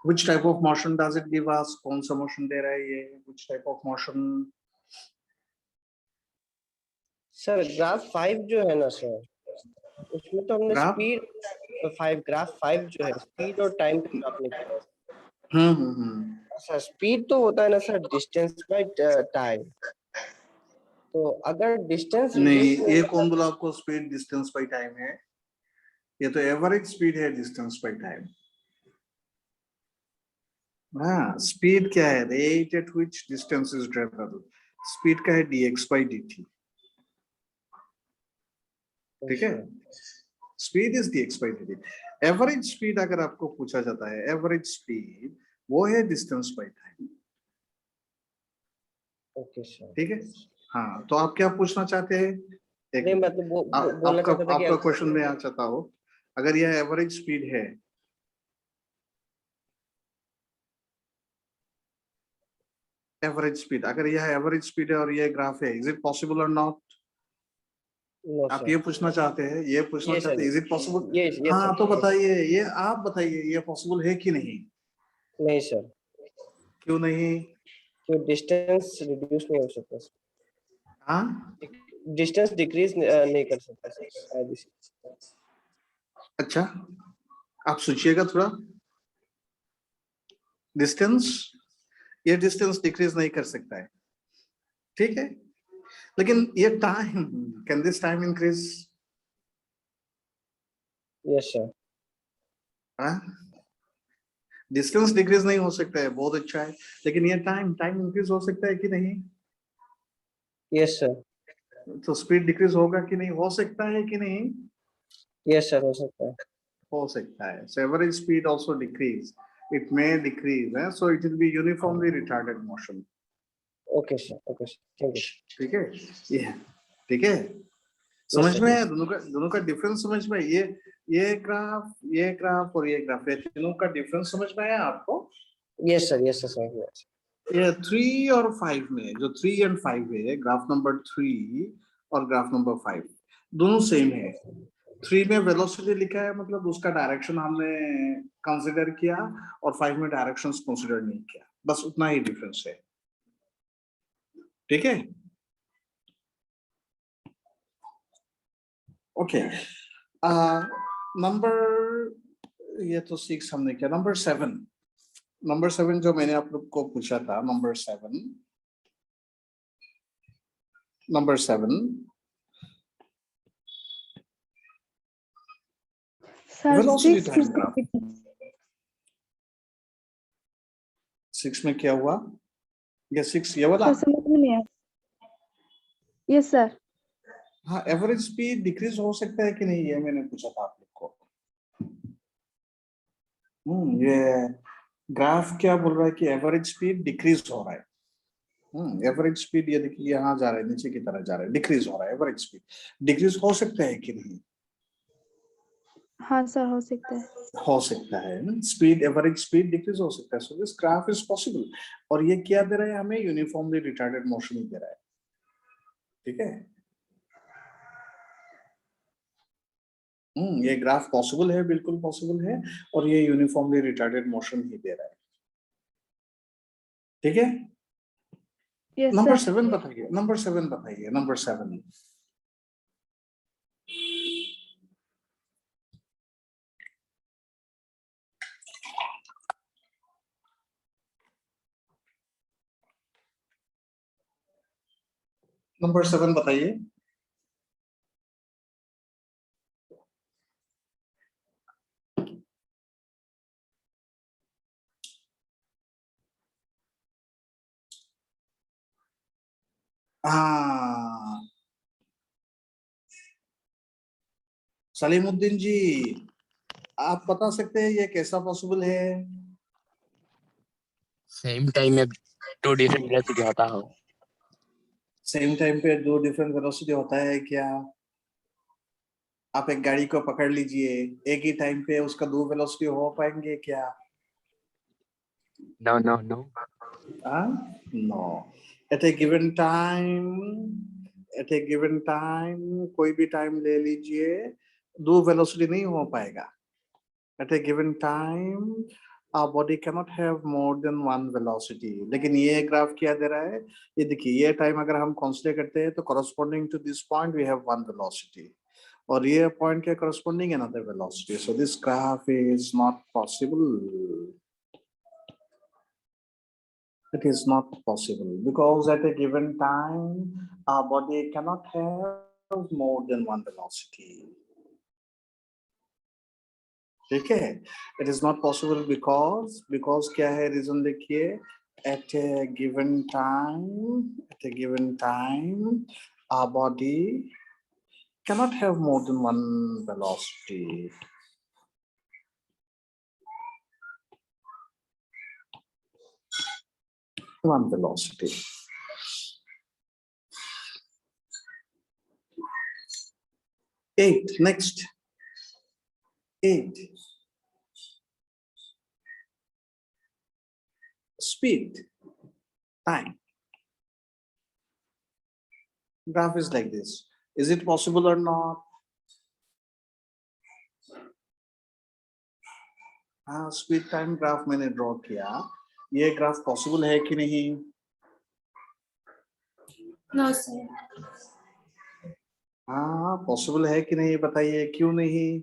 Which type of motion does it give us? कौन सा motion दे रहा है ये? Which type of motion? Sir graph 5 जो है ना सर, उसमें तो हमने ग्राफ? स्पीड 5, ग्राफ 5 जो है स्पीड और टाइम का ग्राफ निकाला. सर स्पीड तो होता है ना सर डिस्टेंस बाय टाइम. तो अगर डिस्टेंस नहीं, ये कौन बोला आपको स्पीड डिस्टेंस बाय टाइम है? ये तो एवरेज स्पीड है डिस्टेंस बाय टाइम. हाँ, स्पीड क्या है? Rate at which distance is travelled. Speed का है dx by dt. ठीक है? Speed is dx by dt. Average speed अगर आपको पूछा जाता है, एवरेज स्पीड वो है distance by time. Okay sir. ठीक है? हाँ, तो आप क्या पूछना चाहते हैं? नहीं मतलब बोलना चाहता था कि आपका क्वेश्चन में आ चाहता हो, अगर यह एवरेज स्पीड है, एवरेज स्पीड, अगर यह एवरेज स्पीड है और यह ग्राफ है, इज इट पॉसिबल और नॉट? आप ये पूछना चाहते हैं, ये पूछना चाहते हैं, इज इट पॉसिबल? हाँ, तो बताइए, ये आप बताइए, ये पॉसिबल है कि नहीं? नहीं सर. क्यों नहीं? क्यों डिस्टेंस रिड्यूस नहीं हो सकता? हाँ, डिस्टेंस डिक्रीज नहीं कर सकता सर। अच्छा, आप सोचिएगा थोड़ा। डिस्टेंस, ये डिस्टेंस डिक्रीज नहीं कर सकता है, ठीक है, लेकिन ये time, can this time increase? Yes sir. Distance decrease नहीं हो सकता है, बहुत अच्छा है, लेकिन ये टाइम इंक्रीज हो सकता है कि नहीं? Yes sir. तो स्पीड डिक्रीज होगा कि नहीं, हो सकता है कि नहीं? यस सर, हो सकता है। हो सकता है। So average speed also decrease. It may decrease, so it will be uniformly retarded motion. Okay sir, okay sir, thank you. ठीक है, ये ठीक है, Yes, समझ sir, में yes. है? दोनों का डिफरेंस समझ में? ये ग्राफ और ये ग्राफ, ये तीनों का डिफरेंस समझ में आया आपको? यस सर, यस सर, समझ गया। ये 3 और 5 में, जो 3 एंड 5 है, ग्राफ नंबर 3 और ग्राफ नंबर 5 दोनों सेम है। 3 में वेलोसिटी लिखा है, मतलब उसका डायरेक्शन हमने कंसीडर किया, और 5 में डायरेक्शंस कंसीडर नहीं किया, बस उतना ही डिफरेंस है, ठीक है? ओके, नंबर, ये तो 6 हमने किया। नंबर 7 जो मैंने आप लोग को पूछा था, number 7 sir velocity 6 time graph. 6 में क्या हुआ? ये 6 ये वाला। सर समझ में नहीं आया। Yes sir. हाँ, एवरेज स्पीड डिक्रीज हो सकता है कि नहीं, ये मैंने पूछा था आप लोग को। ये ग्राफ क्या बोल रहा है कि एवरेज स्पीड डिक्रीज हो रहा है। एवरेज स्पीड, ये देखिए यहाँ जा रहा है, नीचे की तरफ जा रहा है, डिक्रीज हो रहा है। एवरेज स्पीड डिक्रीज हो सकता है कि नहीं? हाँ सर, हो सकता है। हो सकता है, स्पीड, एवरेज स्पीड डिक्रीज हो सकता है। So this graph is possible. और ये क्या दे रहा है हमें? यूनिफॉर्मली रिटार्डेड मोशन ही दे रहा है, ठीक है? ये ग्राफ पॉसिबल है, बिल्कुल पॉसिबल है, और ये यूनिफॉर्मली रिटार्डेड मोशन ही दे रहा है, ठीक है? Yes number sir. 7 बताइए, नंबर 7 बताइए, नंबर 7। नंबर 7 बताइए। हाँ, सलीमुद्दीन जी, आप बता सकते हैं ये कैसा पॉसिबल है? सेम टाइम में टू डिफरेंट वेलोसिटी होता हो। सेम टाइम पे दो डिफरेंट वेलोसिटी होता है क्या? आप एक गाड़ी को पकड़ लीजिए, एक ही टाइम पे उसका दो वेलोसिटी हो पाएंगे क्या? No no no. No. At a given time, at a given time, कोई भी टाइम ले लीजिए, दो वेलोसिटी नहीं हो पाएगा। At a given time, our body cannot have more than one velocity. लेकिन ये ग्राफ क्या दे रहा है? ये देखिए, ये टाइम अगर हम कंसीडर करते हैं तो corresponding to this point we have one velocity, और ये पॉइंट के corresponding another velocity. So this graph is not possible. It is not possible because at a given time our body cannot have more than one velocity. ठीक है, it is not possible because क्या है reason? देखिए, at a given time our body cannot have more than one velocity. One velocity. 8 next. 8 speed, time. Graph is like this. Is it possible or not? हाँ, speed time graph मैंने draw किया, ये graph possible है कि नहीं? No, sir. हाँ possible है कि नहीं बताइए, क्यों नहीं?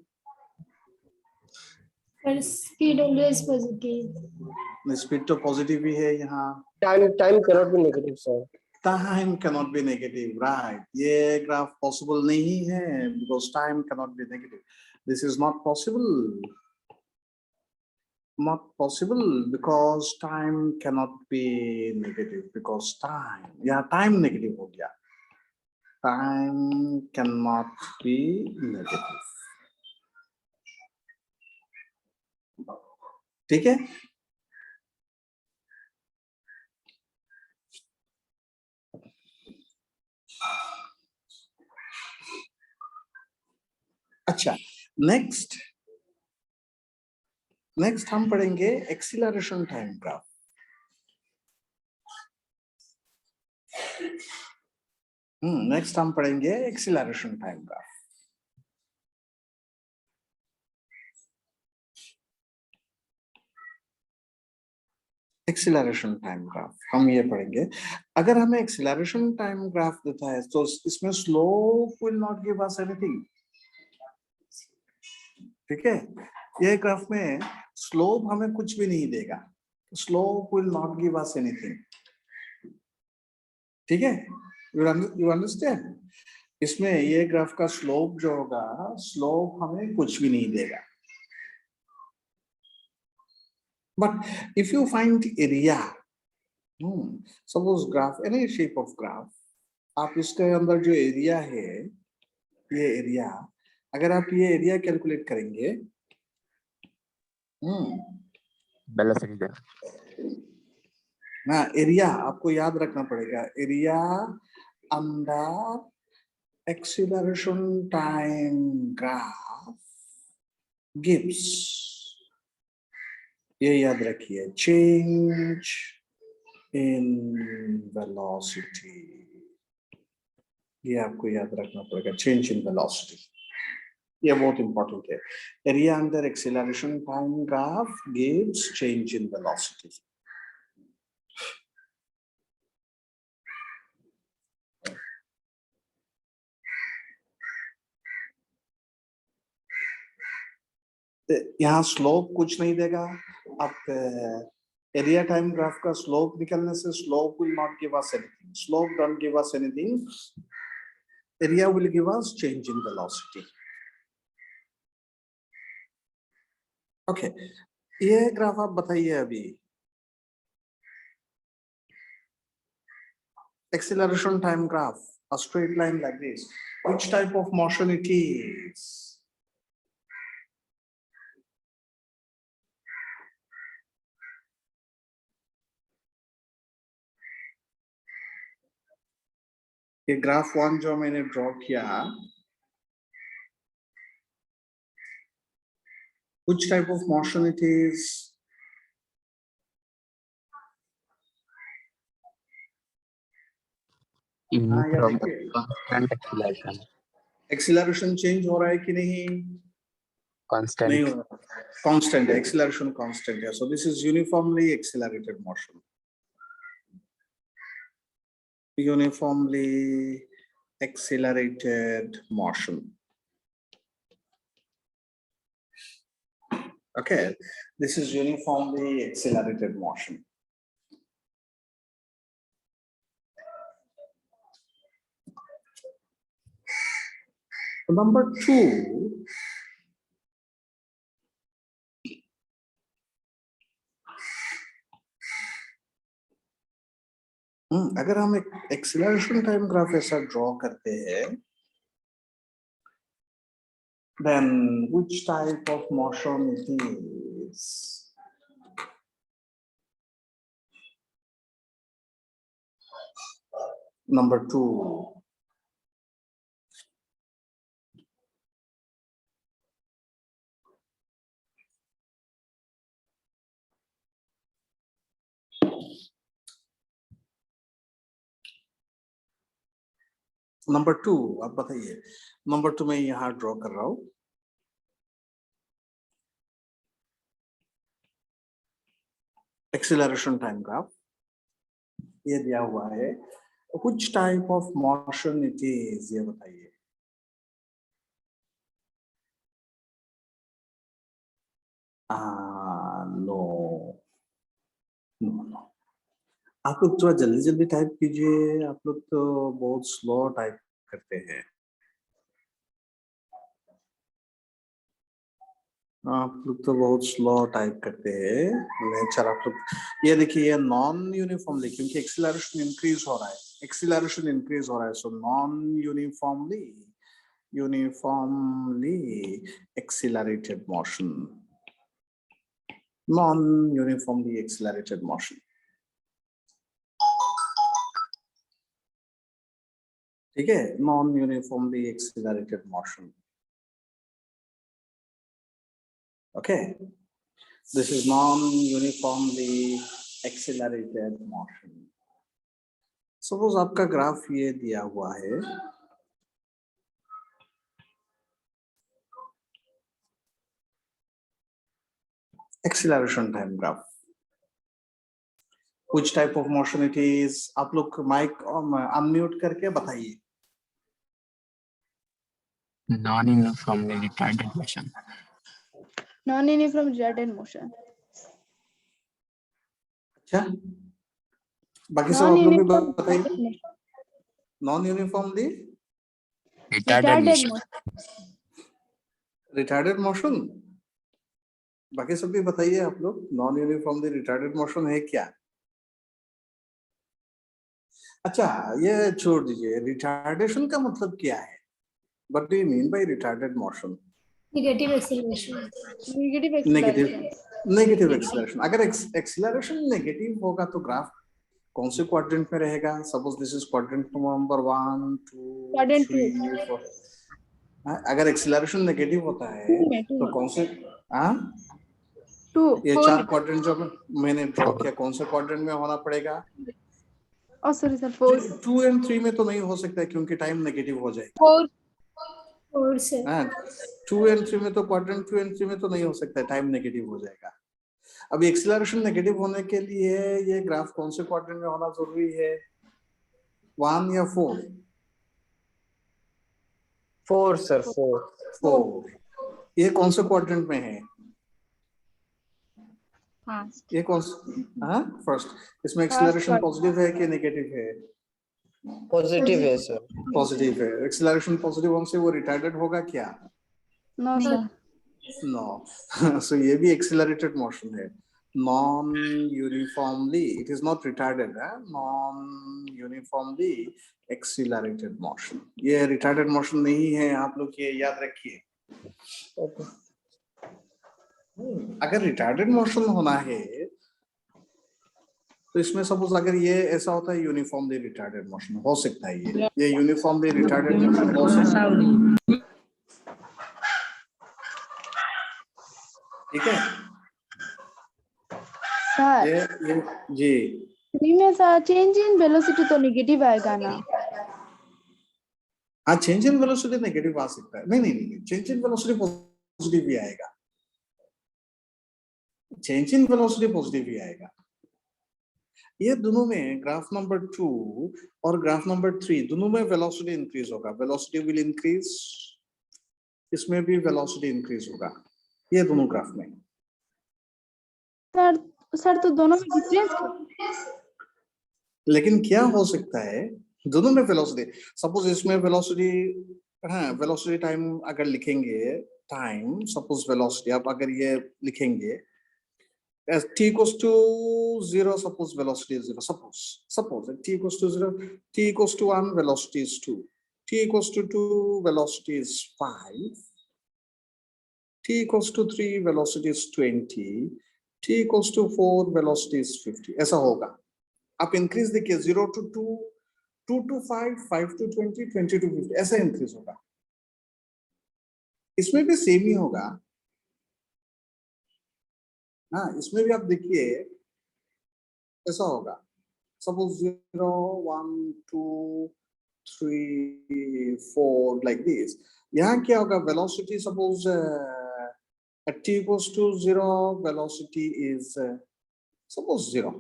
But speed always positive. Speed तो पॉजिटिव ही है यहाँ। Time cannot be negative, sir. Time cannot be negative, right. ये ग्राफ पॉसिबल नहीं है because time cannot be negative. This is not possible, not possible because time cannot be negative because time negative हो गया, time cannot be negative। ठीक है, अच्छा next हम पढ़ेंगे एक्सीलरेशन टाइम ग्राफ। नेक्स्ट हम पढ़ेंगे acceleration time graph. Acceleration time graph हम ये पढ़ेंगे। अगर हमें एक्सीलरेशन टाइम ग्राफ देता है तो इसमें slope will not give us anything. ठीक है, ये ग्राफ में स्लोप हमें कुछ भी नहीं देगा, slope will not give us anything. ठीक है, यू अंडरस्टैंड? इसमें ये ग्राफ का स्लोप जो होगा, स्लोप हमें कुछ भी नहीं देगा। But if you find area, suppose graph, any shape of graph, आप इसके अंदर जो एरिया है, ये एरिया, अगर आप ये एरिया कैलकुलेट करेंगे, वेलोसिटी दे। ना एरिया आपको याद रखना पड़ेगा, area under acceleration time graph gives, ये याद रखिए, चेंज इन वेलोसिटी, ये आपको याद रखना पड़ेगा, चेंज इन वेलोसिटी, ये बहुत इंपॉर्टेंट है। Area under acceleration time graph gives change in velocity. यहाँ स्लोप कुछ नहीं देगा। अब एरिया टाइम ग्राफ का स्लोप निकलने से slope will not give us anything, slope don't give us anything, area will give us change in velocity. Okay, ये graph आप बताइए अभी, acceleration time graph, a straight line like this, which type of motion it is? ये graph one जो मैंने draw किया, which type of motion it is? हाँ यार From देखिए, constant acceleration, एक्सीलरेशन चेंज हो रहा है कि नहीं? constant. नहीं हो रहा, कांस्टेंट है, एक्सीलरेशन कांस्टेंट है, सो this is uniformly accelerated motion, uniformly accelerated motion. Okay, this is uniformly accelerated motion. Number two, अगर हम एक एक्सीलरेशन टाइम ग्राफ ऐसा ड्रॉ करते हैं, then which type of motion it is? Number two, number two आप बताइए। Number two मैं यहाँ ड्रॉ कर रहा हूँ, एक्सीलरेशन टाइम ग्राफ ये दिया हुआ है, which type of motion it is, ये बताइए। नो नो, आप लोग थोड़ा जल्दी जल्दी टाइप कीजिए, आप लोग तो बहुत स्लो टाइप करते हैं। आप लोग तो बहुत स्लो टाइप करते हैं नेचर आप लोग। ये देखिए ये नॉन यूनिफॉर्मली, क्योंकि एक्सीलरेशन इंक्रीज हो रहा है, एक्सीलरेशन इंक्रीज हो रहा है, so non uniformly accelerated motion, non uniformly accelerated motion। ठीक है, non uniformly accelerated motion. Okay, this is non uniformly accelerated motion. Suppose आपका ग्राफ ये दिया हुआ है, acceleration time graph, which type of motion it is, आप लोग mic unmute करके बताइए। Non-uniformly retarded motion. Non-uniform retarded motion. अच्छा, बाकी सब आप लोग भी Non-uniform बताइए। retarded motion. Non uniformly Retarded Retarded motion. motion. Retarded motion, बाकी सब भी बताइए आप लोग। नॉन यूनिफॉर्मली रिटार्डेड मोशन है क्या? अच्छा, ये छोड़ दीजिए, रिटार्डेशन का मतलब क्या है? What do you mean by retarded motion? Negative acceleration. Negative negative acceleration. Negative acceleration. अगर एक्सीलरेशन नेगेटिव होगा तो ग्राफ कौन से क्वाड्रेंट में रहेगा? Suppose this is quadrant number 1 2 Quadrant 2. 3 4। अगर एक्सीलरेशन नेगेटिव होता है Two में, two तो में. कौन से, हाँ, 2. ये 4. चार क्वाड्रेंट जो मैंने ड्रॉ किया, कौन से क्वाड्रेंट में होना पड़ेगा? Oh, sorry, sir. 4. 2 and 3 में तो नहीं हो सकता है क्योंकि टाइम नेगेटिव हो जाएगा। 4. और से 2 and 3 में तो क्वाड्रेंट 2 and 3 में तो नहीं हो सकता है, टाइम नेगेटिव हो जाएगा। अभी एक्सीलरेशन नेगेटिव होने के लिए ये ग्राफ कौन से क्वाड्रेंट में होना जरूरी है? 1 या 4? 4 सर, 4। 4। ये कौन से क्वाड्रेंट में है? हाँ. ये कौन सा? फर्स्ट। इसमें एक्सीलरेशन quadrant. पॉजिटिव है कि नेगेटिव है? पॉजिटिव है सर। पॉजिटिव है। एक्सीलरेशन पॉजिटिव होने से वो रिटार्डेड होगा क्या? No, sir. नो। सो ये भी एक्सीलरेटेड मोशन है, non uniformly, it is not retarded, non uniformly accelerated motion. ये रिटार्डेड मोशन नहीं है, आप लोग ये याद रखिए। अगर रिटार्डेड मोशन होना है तो इसमें सपोज अगर ये ऐसा होता है यूनिफॉर्मली रिटार्डेड मोशन हो सकता है, ये यूनिफॉर्मली रिटार्डेड मोशन हो सकता है। ठीक है, Sir. ये जी 3 में सर चेंज इन वेलोसिटी तो नेगेटिव आएगा ना? हाँ, चेंज इन वेलोसिटी नेगेटिव आ सकता है। नहीं, चेंज इन वेलोसिटी पॉजिटिव भी आएगा, चेंज इन वेलोसिटी पॉजिटिव भी आएगा। ये दोनों में ग्राफ नंबर 2 और ग्राफ नंबर 3 दोनों में वेलोसिटी इंक्रीज होगा, वेलोसिटी विल इंक्रीज, इसमें भी वेलोसिटी इंक्रीज होगा, ये दोनों ग्राफ में। सर तो दोनों में डिफरेंस। लेकिन क्या हो सकता है दोनों में वेलोसिटी, सपोज इसमें वेलोसिटी, हाँ, वेलोसिटी टाइम अगर लिखेंगे, टाइम सपोज वेलोसिटी आप अगर ये लिखेंगे as t equals to 0, suppose velocity is 0, suppose t equals to 0, t equals to 1, velocity is 2, t equals to 2, velocity is 5, t equals to 3, velocity is 20, t equals to 4, velocity is 50। ऐसा होगा। आप increase देखिए 0 to 2, 2 to 5, 5 to 20, 20 to 50, ऐसा increase होगा। इसमें भी same ही होगा। हाँ, इसमें भी आप देखिए ऐसा होगा, सपोज 0 1 2 3 4 लाइक दिस। यहाँ क्या होगा, velocity suppose at t equals to 0, velocity is suppose 0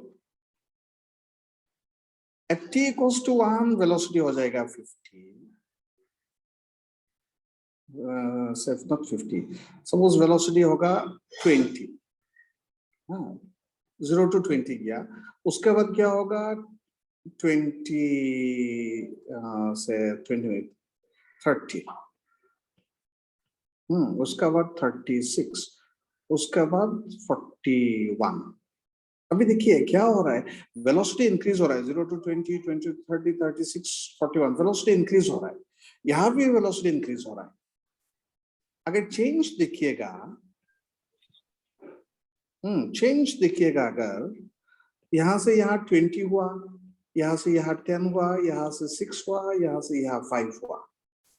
at t equals to 1 velocity हो जाएगा 50 सिर्फ नॉट 50 सपोज वेलोसिटी होगा 20 हाँ 0 to 20 गया उसके बाद क्या होगा 20 से 20 30 उसका बाद 36 उसका बाद 41 अभी देखिए क्या हो रहा है वेलोसिटी इंक्रीज हो रहा है 0 to 20 20 30 36 41 वेलोसिटी इंक्रीज हो रहा है यहाँ भी वेलोसिटी इंक्रीज हो रहा है अगर चेंज देखिएगा चेंज देखिएगा अगर यहाँ से यहाँ 20 हुआ यहाँ से यहाँ 10 हुआ यहाँ से 6 हुआ यहाँ से यहाँ 5 हुआ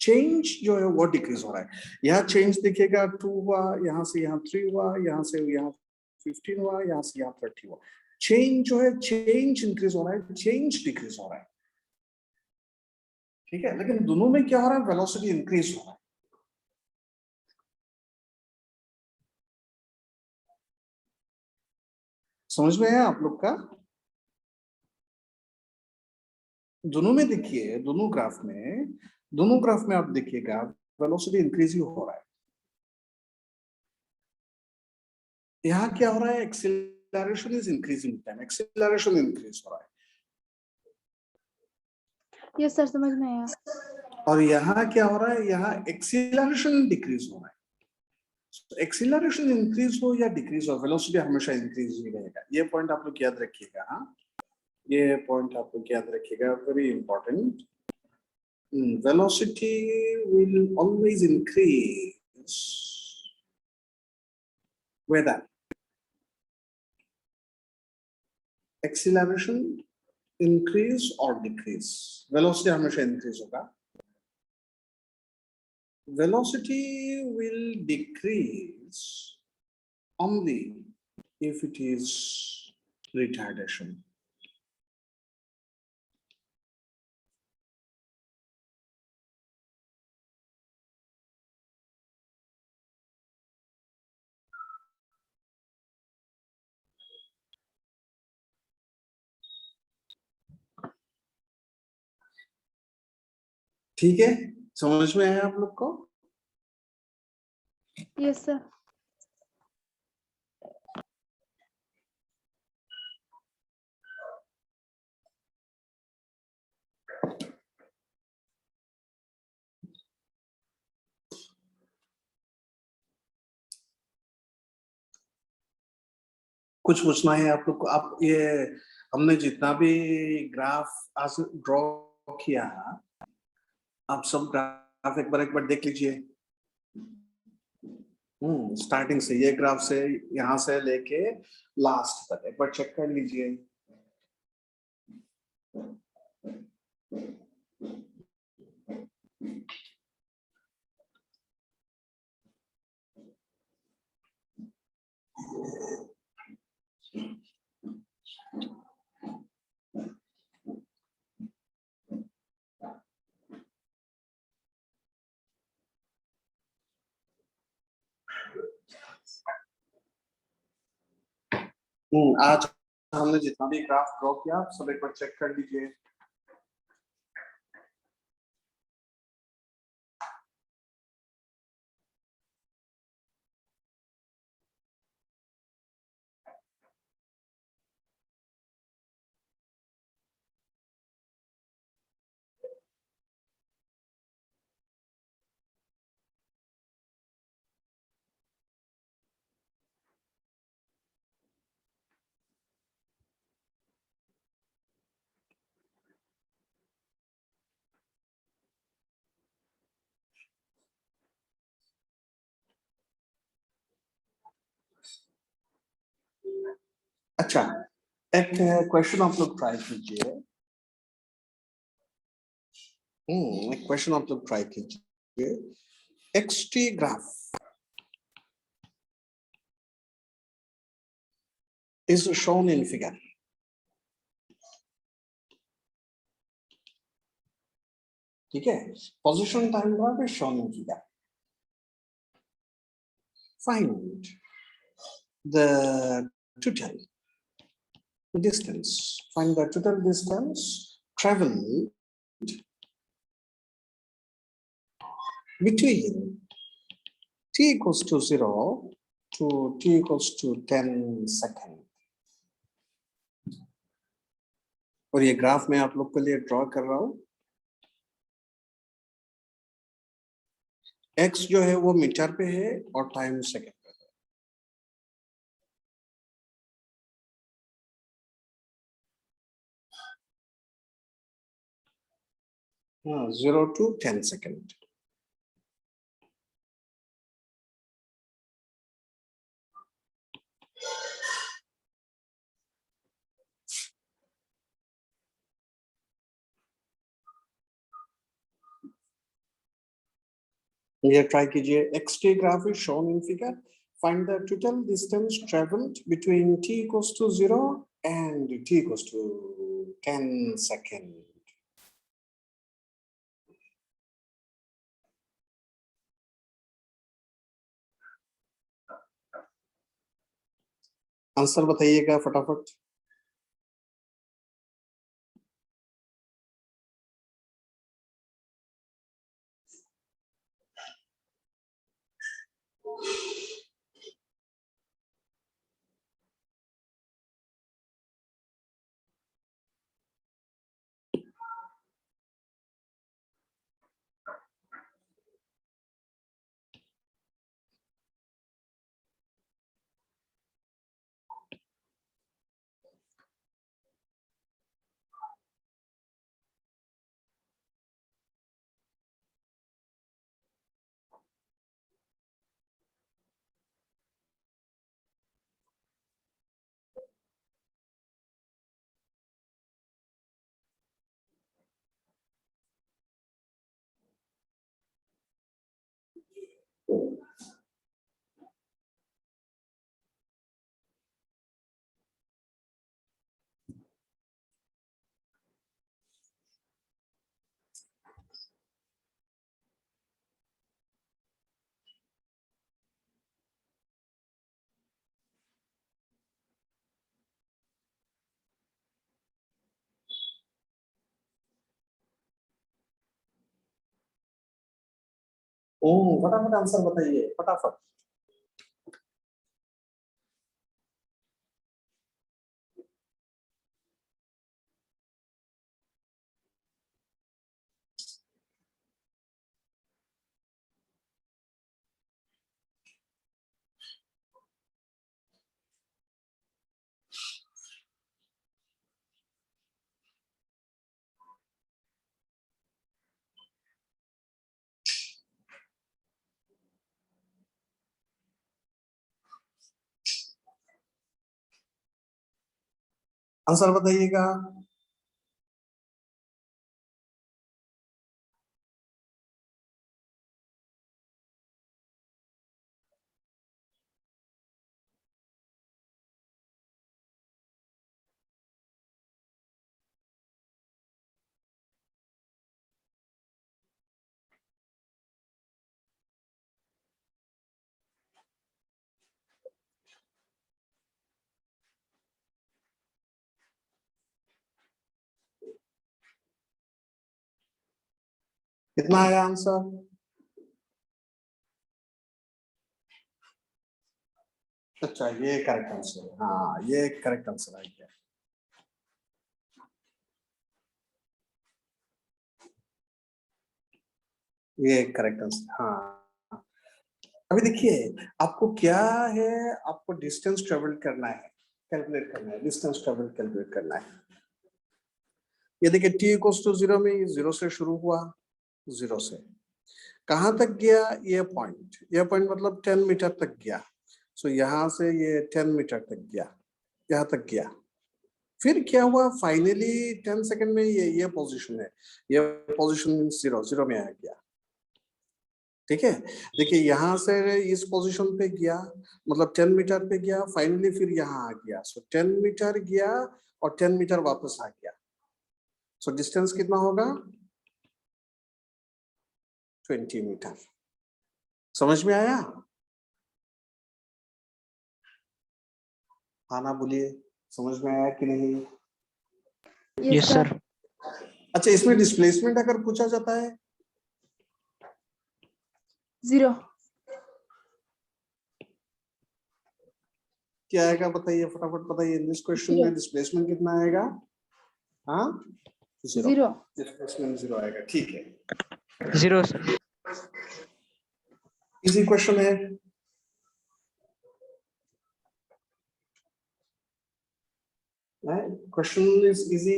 चेंज जो है वो डिक्रीज हो रहा है यहाँ चेंज दिखेगा 2 हुआ यहाँ से यहाँ 3 हुआ यहाँ से यहाँ 15 हुआ यहाँ से यहाँ 30 हुआ चेंज जो है चेंज इंक्रीज हो रहा है चेंज डिक्रीज हो रहा है ठीक है लेकिन दोनों में क्या हो रहा है वेलोसिटी इंक्रीज हो रहा है समझ में है आप लोग का दोनों में देखिए दोनों ग्राफ में आप देखिएगा वेलोसिटी इंक्रीज ही हो रहा है यहाँ क्या हो रहा है acceleration is increasing time acceleration increase हो रहा है यस सर समझ में आया और यहाँ क्या हो रहा है यहाँ एक्सेलरेशन डिक्रीज हो रहा है एक्सेलरेशन इंक्रीज हो या डिक्रीज हो वेलोसिटी हमेशा इंक्रीज ही रहेगा ये पॉइंट आप लोग याद रखिएगा हाँ ये पॉइंट आप लोग याद रखिएगा very important velocity will always increase whether acceleration increase or decrease velocity हमेशा increase होगा velocity will decrease only if it is retardation ठीक है समझ में आया आप लोग को यस सर कुछ पूछना है आप लोग को आप ये हमने जितना भी ग्राफ आज ड्रॉ किया आप सब ग्राफ एक बार देख लीजिए स्टार्टिंग से ये ग्राफ से यहाँ से लेके लास्ट तक एक बार चेक कर लीजिए आज हमने जितना भी ग्राफ ड्रॉ किया सब एक बार चेक कर लीजिए अच्छा एक क्वेश्चन आप लोग ट्राई कीजिए एक क्वेश्चन आप लोग ट्राई कीजिए XT graph is shown in figure ठीक है position time graph is shown in figure find the total distance. Find the total distance traveled between t equals to 0 to t equals to 10 second. और ये graph मैं आप लोग के लिए draw कर रहा हूं। x जो है वो मीटर पे है और टाइम सेकेंड पे है। हाँ, 0 to 10 सेकेंड। ये ट्राई कीजिए। xt graph is shown in figure. Find the total distance traveled between t equals to 0 and t equals to 10 second. Answer बताइएगा फटाफट। फटाफट आंसर बताइए फटाफट। आंसर बताइएगा। कितना आया आंसर? अच्छा, ये करेक्ट आंसर है। हाँ, ये करेक्ट आंसर आ गया। ये करेक्ट आंसर। हाँ, अभी देखिए आपको क्या है, आपको डिस्टेंस ट्रेवल करना है, कैलकुलेट करना है, डिस्टेंस ट्रेवल कैलकुलेट करना है। ये देखिए t इक्वल्स टू 0 में 0 से शुरू हुआ, 0 से कहां तक गया? ये पॉइंट मतलब 10 मीटर तक गया। सो यहाँ से ये 10 मीटर तक गया, यहाँ तक गया। फिर क्या हुआ? फाइनली 10 सेकंड में ये पोजीशन है, ये पोजीशन 0 में आ गया। ठीक है, देखिए यहाँ से इस पोजीशन पे गया, मतलब 10 मीटर पे गया, फाइनली फिर यहाँ आ गया। सो 10 मीटर गया और 10 मीटर वापस आ गया। सो डिस्टेंस कितना होगा? 20 मीटर। समझ में आया? हाँ ना बोलिए। समझ में आया कि नहीं? Yes, sir. अच्छा, इसमें डिस्प्लेसमेंट अगर पूछा जाता है 0. क्या आएगा बताइए, फटाफट बताइए। दिस क्वेश्चन में डिस्प्लेसमेंट कितना आएगा? हाँ, 0. डिस्प्लेसमेंट 0 आएगा। ठीक है, 0, sir. इजी क्वेश्चन है। Question is easy.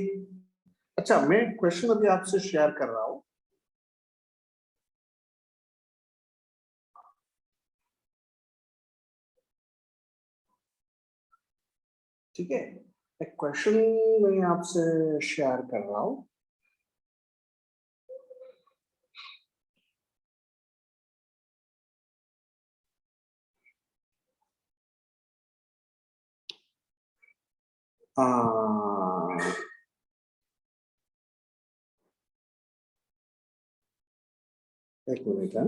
अच्छा, मैं क्वेश्चन अभी आपसे शेयर कर रहा हूं। ठीक है, एक क्वेश्चन मैं आपसे शेयर कर रहा हूं। एक मिनट है।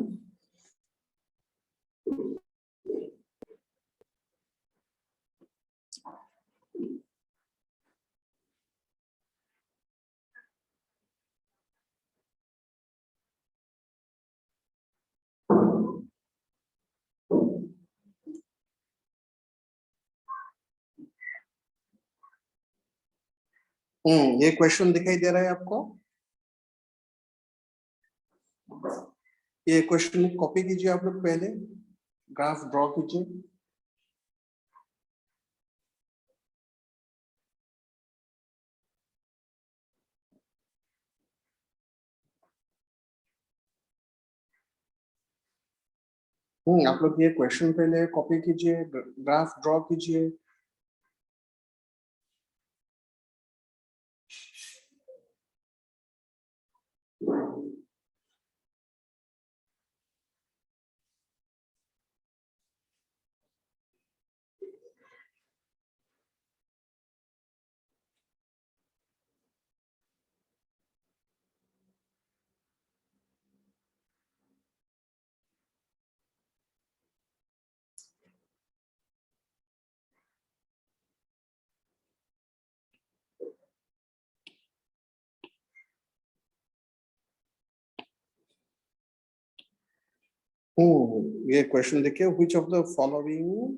ये क्वेश्चन दिखाई दे रहा है आपको? ये क्वेश्चन कॉपी कीजिए आप लोग, पहले ग्राफ ड्रॉ कीजिए। आप लोग ये क्वेश्चन पहले कॉपी कीजिए, ग्राफ ड्रॉ कीजिए। ये क्वेश्चन देखिए, which of the following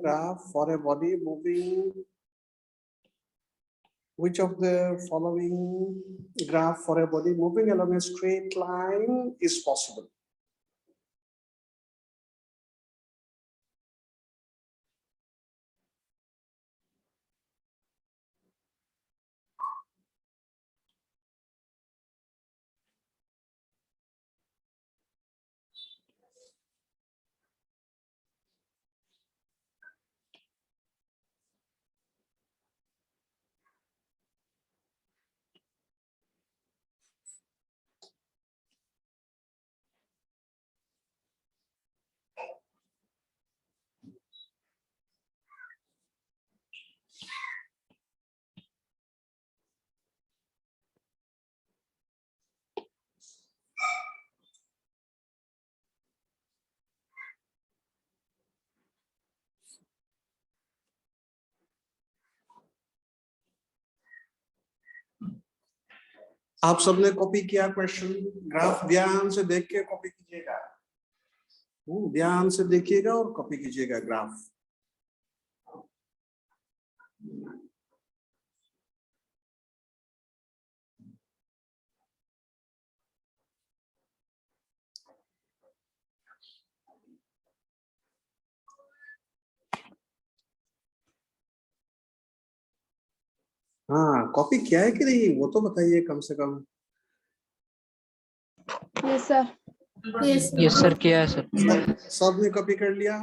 graph for a body moving, which of the following graph for a body moving along a straight line is possible? आप सबने कॉपी किया क्वेश्चन? ग्राफ ध्यान से देख के कॉपी कीजिएगा। ध्यान से देखिएगा और कॉपी कीजिएगा ग्राफ। हाँ, कॉपी किया है कि नहीं वो तो बताइए कम से कम। Yes, sir. Yes, sir. Yes, sir. क्या है सर? सबने कॉपी कर लिया?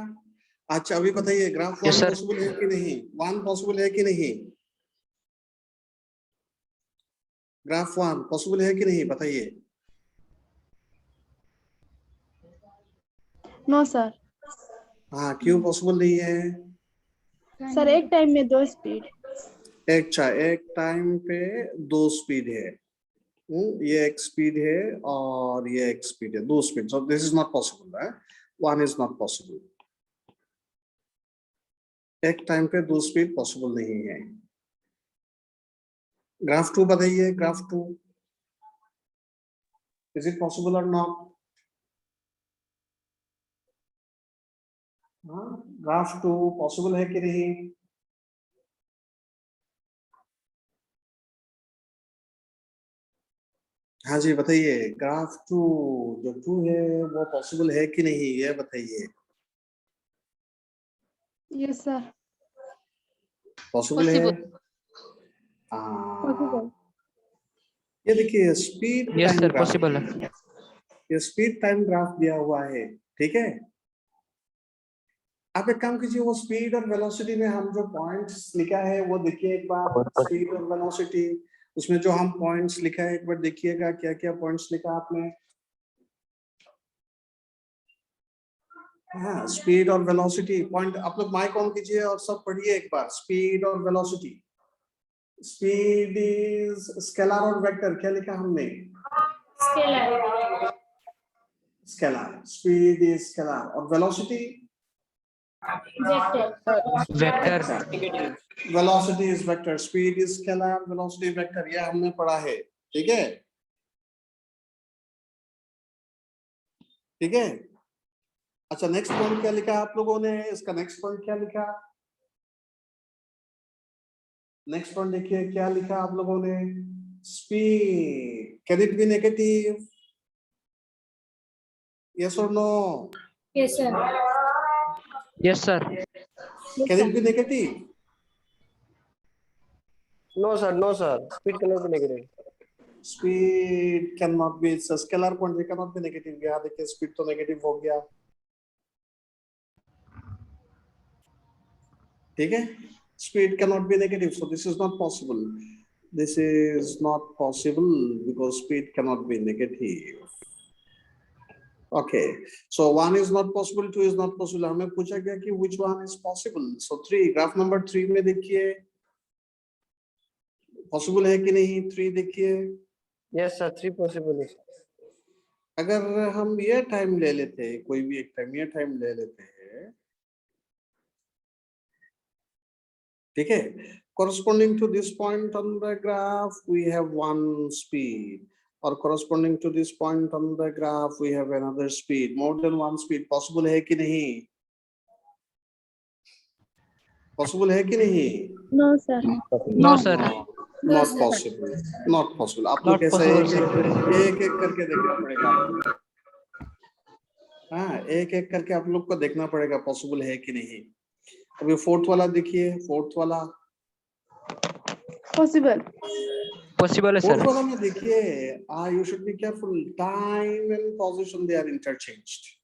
अच्छा, अभी बताइए ग्राफ 1 Yes, sir. पॉसिबल है कि नहीं? 1 पॉसिबल है कि नहीं? ग्राफ 1 पॉसिबल है कि नहीं बताइए? No, sir. हाँ, क्यों पॉसिबल नहीं है? सर एक टाइम में 2 स्पीड। एक टाइम पे 2 स्पीड है। ये एक स्पीड है और ये एक स्पीड है, दो speed, so this is not possible है, वन इज नॉट पॉसिबल, एक टाइम पे दो स्पीड पॉसिबल नहीं है। ग्राफ 2 बताइए, ग्राफ 2 इज इट पॉसिबल और नॉट? ग्राफ 2 पॉसिबल है कि नहीं? हाँ जी बताइए, ग्राफ 2 जो 2 है वो पॉसिबल है कि नहीं, ये बताइए। Yes, sir. पॉसिबल है? Possible. ये देखिए speed yes time sir graph, possible है। ये स्पीड टाइम ग्राफ दिया हुआ है, ठीक है। आप एक काम कीजिए, वो स्पीड और वेलोसिटी में हम जो पॉइंट्स लिखा है वो देखिए एक बार, स्पीड और वेलोसिटी, उसमें जो हम पॉइंट्स लिखा है एक बार देखिएगा, क्या क्या पॉइंट्स लिखा आपने। हाँ, स्पीड और वेलोसिटी पॉइंट, आप लोग माइक ऑन कीजिए और सब पढ़िए एक बार, स्पीड और वेलोसिटी। स्पीड इज स्केलर और वेक्टर, क्या लिखा हमने? Scalar. Scalar, speed is scalar, और velocity vector. Vector. Velocity is vector, speed is scalar, velocity vector, ये हमने पढ़ा है, ठीक है, ठीक है। अच्छा नेक्स्ट पॉइंट क्या लिखा आप लोगों ने, इसका नेक्स्ट पॉइंट क्या लिखा? नेक्स्ट पॉइंट देखिए क्या लिखा आप लोगों ने, speed can it be negative, yes और no? Yes sir. Yes sir. Can it be negative? No, sir. No, sir. Speed cannot be negative. Speed can not be, scalar quantity can not be negative, यहाँ देखिए speed तो negative हो गया, ठीक है। Speed can not be negative, so this is not possible, this is not possible because speed can not be negative. Okay, so 1 is not possible, 2 is not possible, हमें पूछा गया कि which one is possible, so 3, graph number 3 में देखिए possible है कि नहीं, 3 देखिए। Yes, sir. 3 possible is. अगर हम ये टाइम ले लेते हैं, कोई भी एक टाइम, ये टाइम ले लेते हैं, ठीक है, corresponding to this point on the graph we have one speed, or corresponding to this point on the graph we have another speed, more than one speed, possible है कि नहीं, possible है कि नहीं? No, sir. No sir. Not possible, not possible, आप लोग Not ऐसा possible, एक एक करके देखना पड़ेगा आपको। हाँ, एक एक करके आप लोग को देखना पड़ेगा पॉसिबल है कि नहीं। अभी फोर्थ वाला देखिए, फोर्थ वाला, Possible. पॉसिबल है फोर्थ सर। वाला में देखिए, you should be careful, time and position they are interchanged,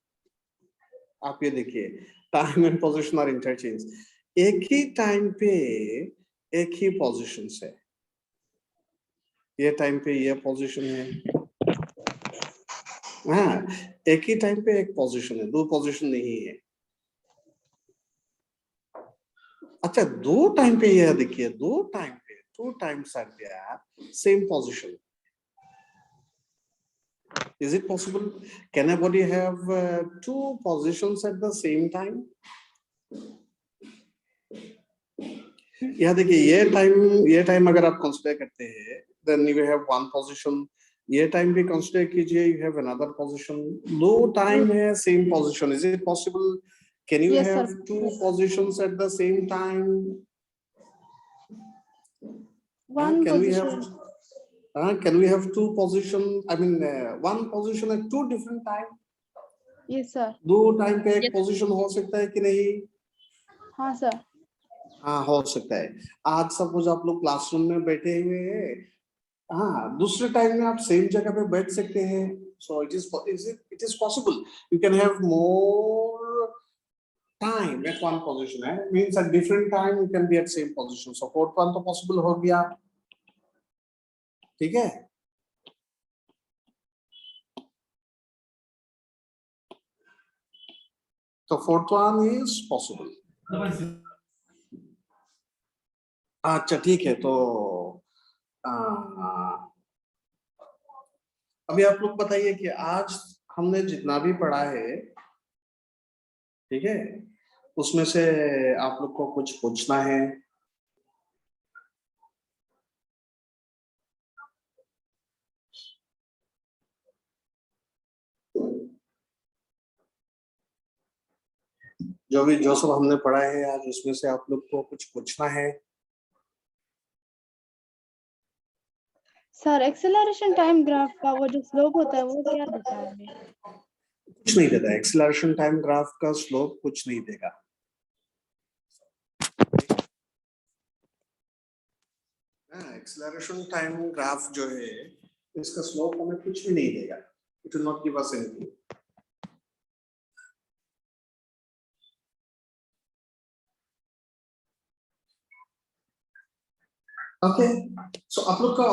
आप ये देखिए time and position are interchange, एक ही टाइम पे एक ही पोजीशन है, ये टाइम पे ये पोजीशन है, हाँ एक ही टाइम पे एक पोजीशन है, दो पोजीशन नहीं है। अच्छा दो टाइम पे ये देखिए, दो टाइम पे two times are there, same position. Is it possible? Can a body have two positions at the same time? यहाँ देखिए ये टाइम अगर आप कंसीडर करते हैं, then you have one position. ये टाइम भी कंसीडर कीजिए, you have another position. दो टाइम है, same position. Is it possible? Can you Yes, have sir. two positions at the same time? One Can we position. have? Can we have two position? I mean, one position at two different time. Yes, sir. दो time पे एक position हो सकता है कि नहीं? हाँ sir. हाँ हो सकता है। आज सपोज आप लोग क्लासरूम में बैठे हुए हैं, हाँ दूसरे टाइम में आप सेम जगह पे बैठ सकते हैं, so it is possible you can have more time at one position, means at different time you can be at same position, so fourth one तो possible हो गया, ठीक है। तो fourth one is possible। अच्छा ठीक है, तो अभी आप लोग बताइए कि आज हमने जितना भी पढ़ा है, ठीक है, उसमें से आप लोग को कुछ पूछना है? जो सब हमने पढ़ा है आज, उसमें से आप लोग को कुछ पूछना है? सर एक्सेलरेशन टाइम ग्राफ का वो जो स्लोप होता है वो क्या देता है हमें? कुछ नहीं देता। एक्सेलरेशन टाइम ग्राफ का स्लोप कुछ नहीं देगा। एक्सेलरेशन टाइम ग्राफ जो है, इसका स्लोप हमें कुछ भी नहीं देगा। It will not give us anything. Okay, so आप लोग का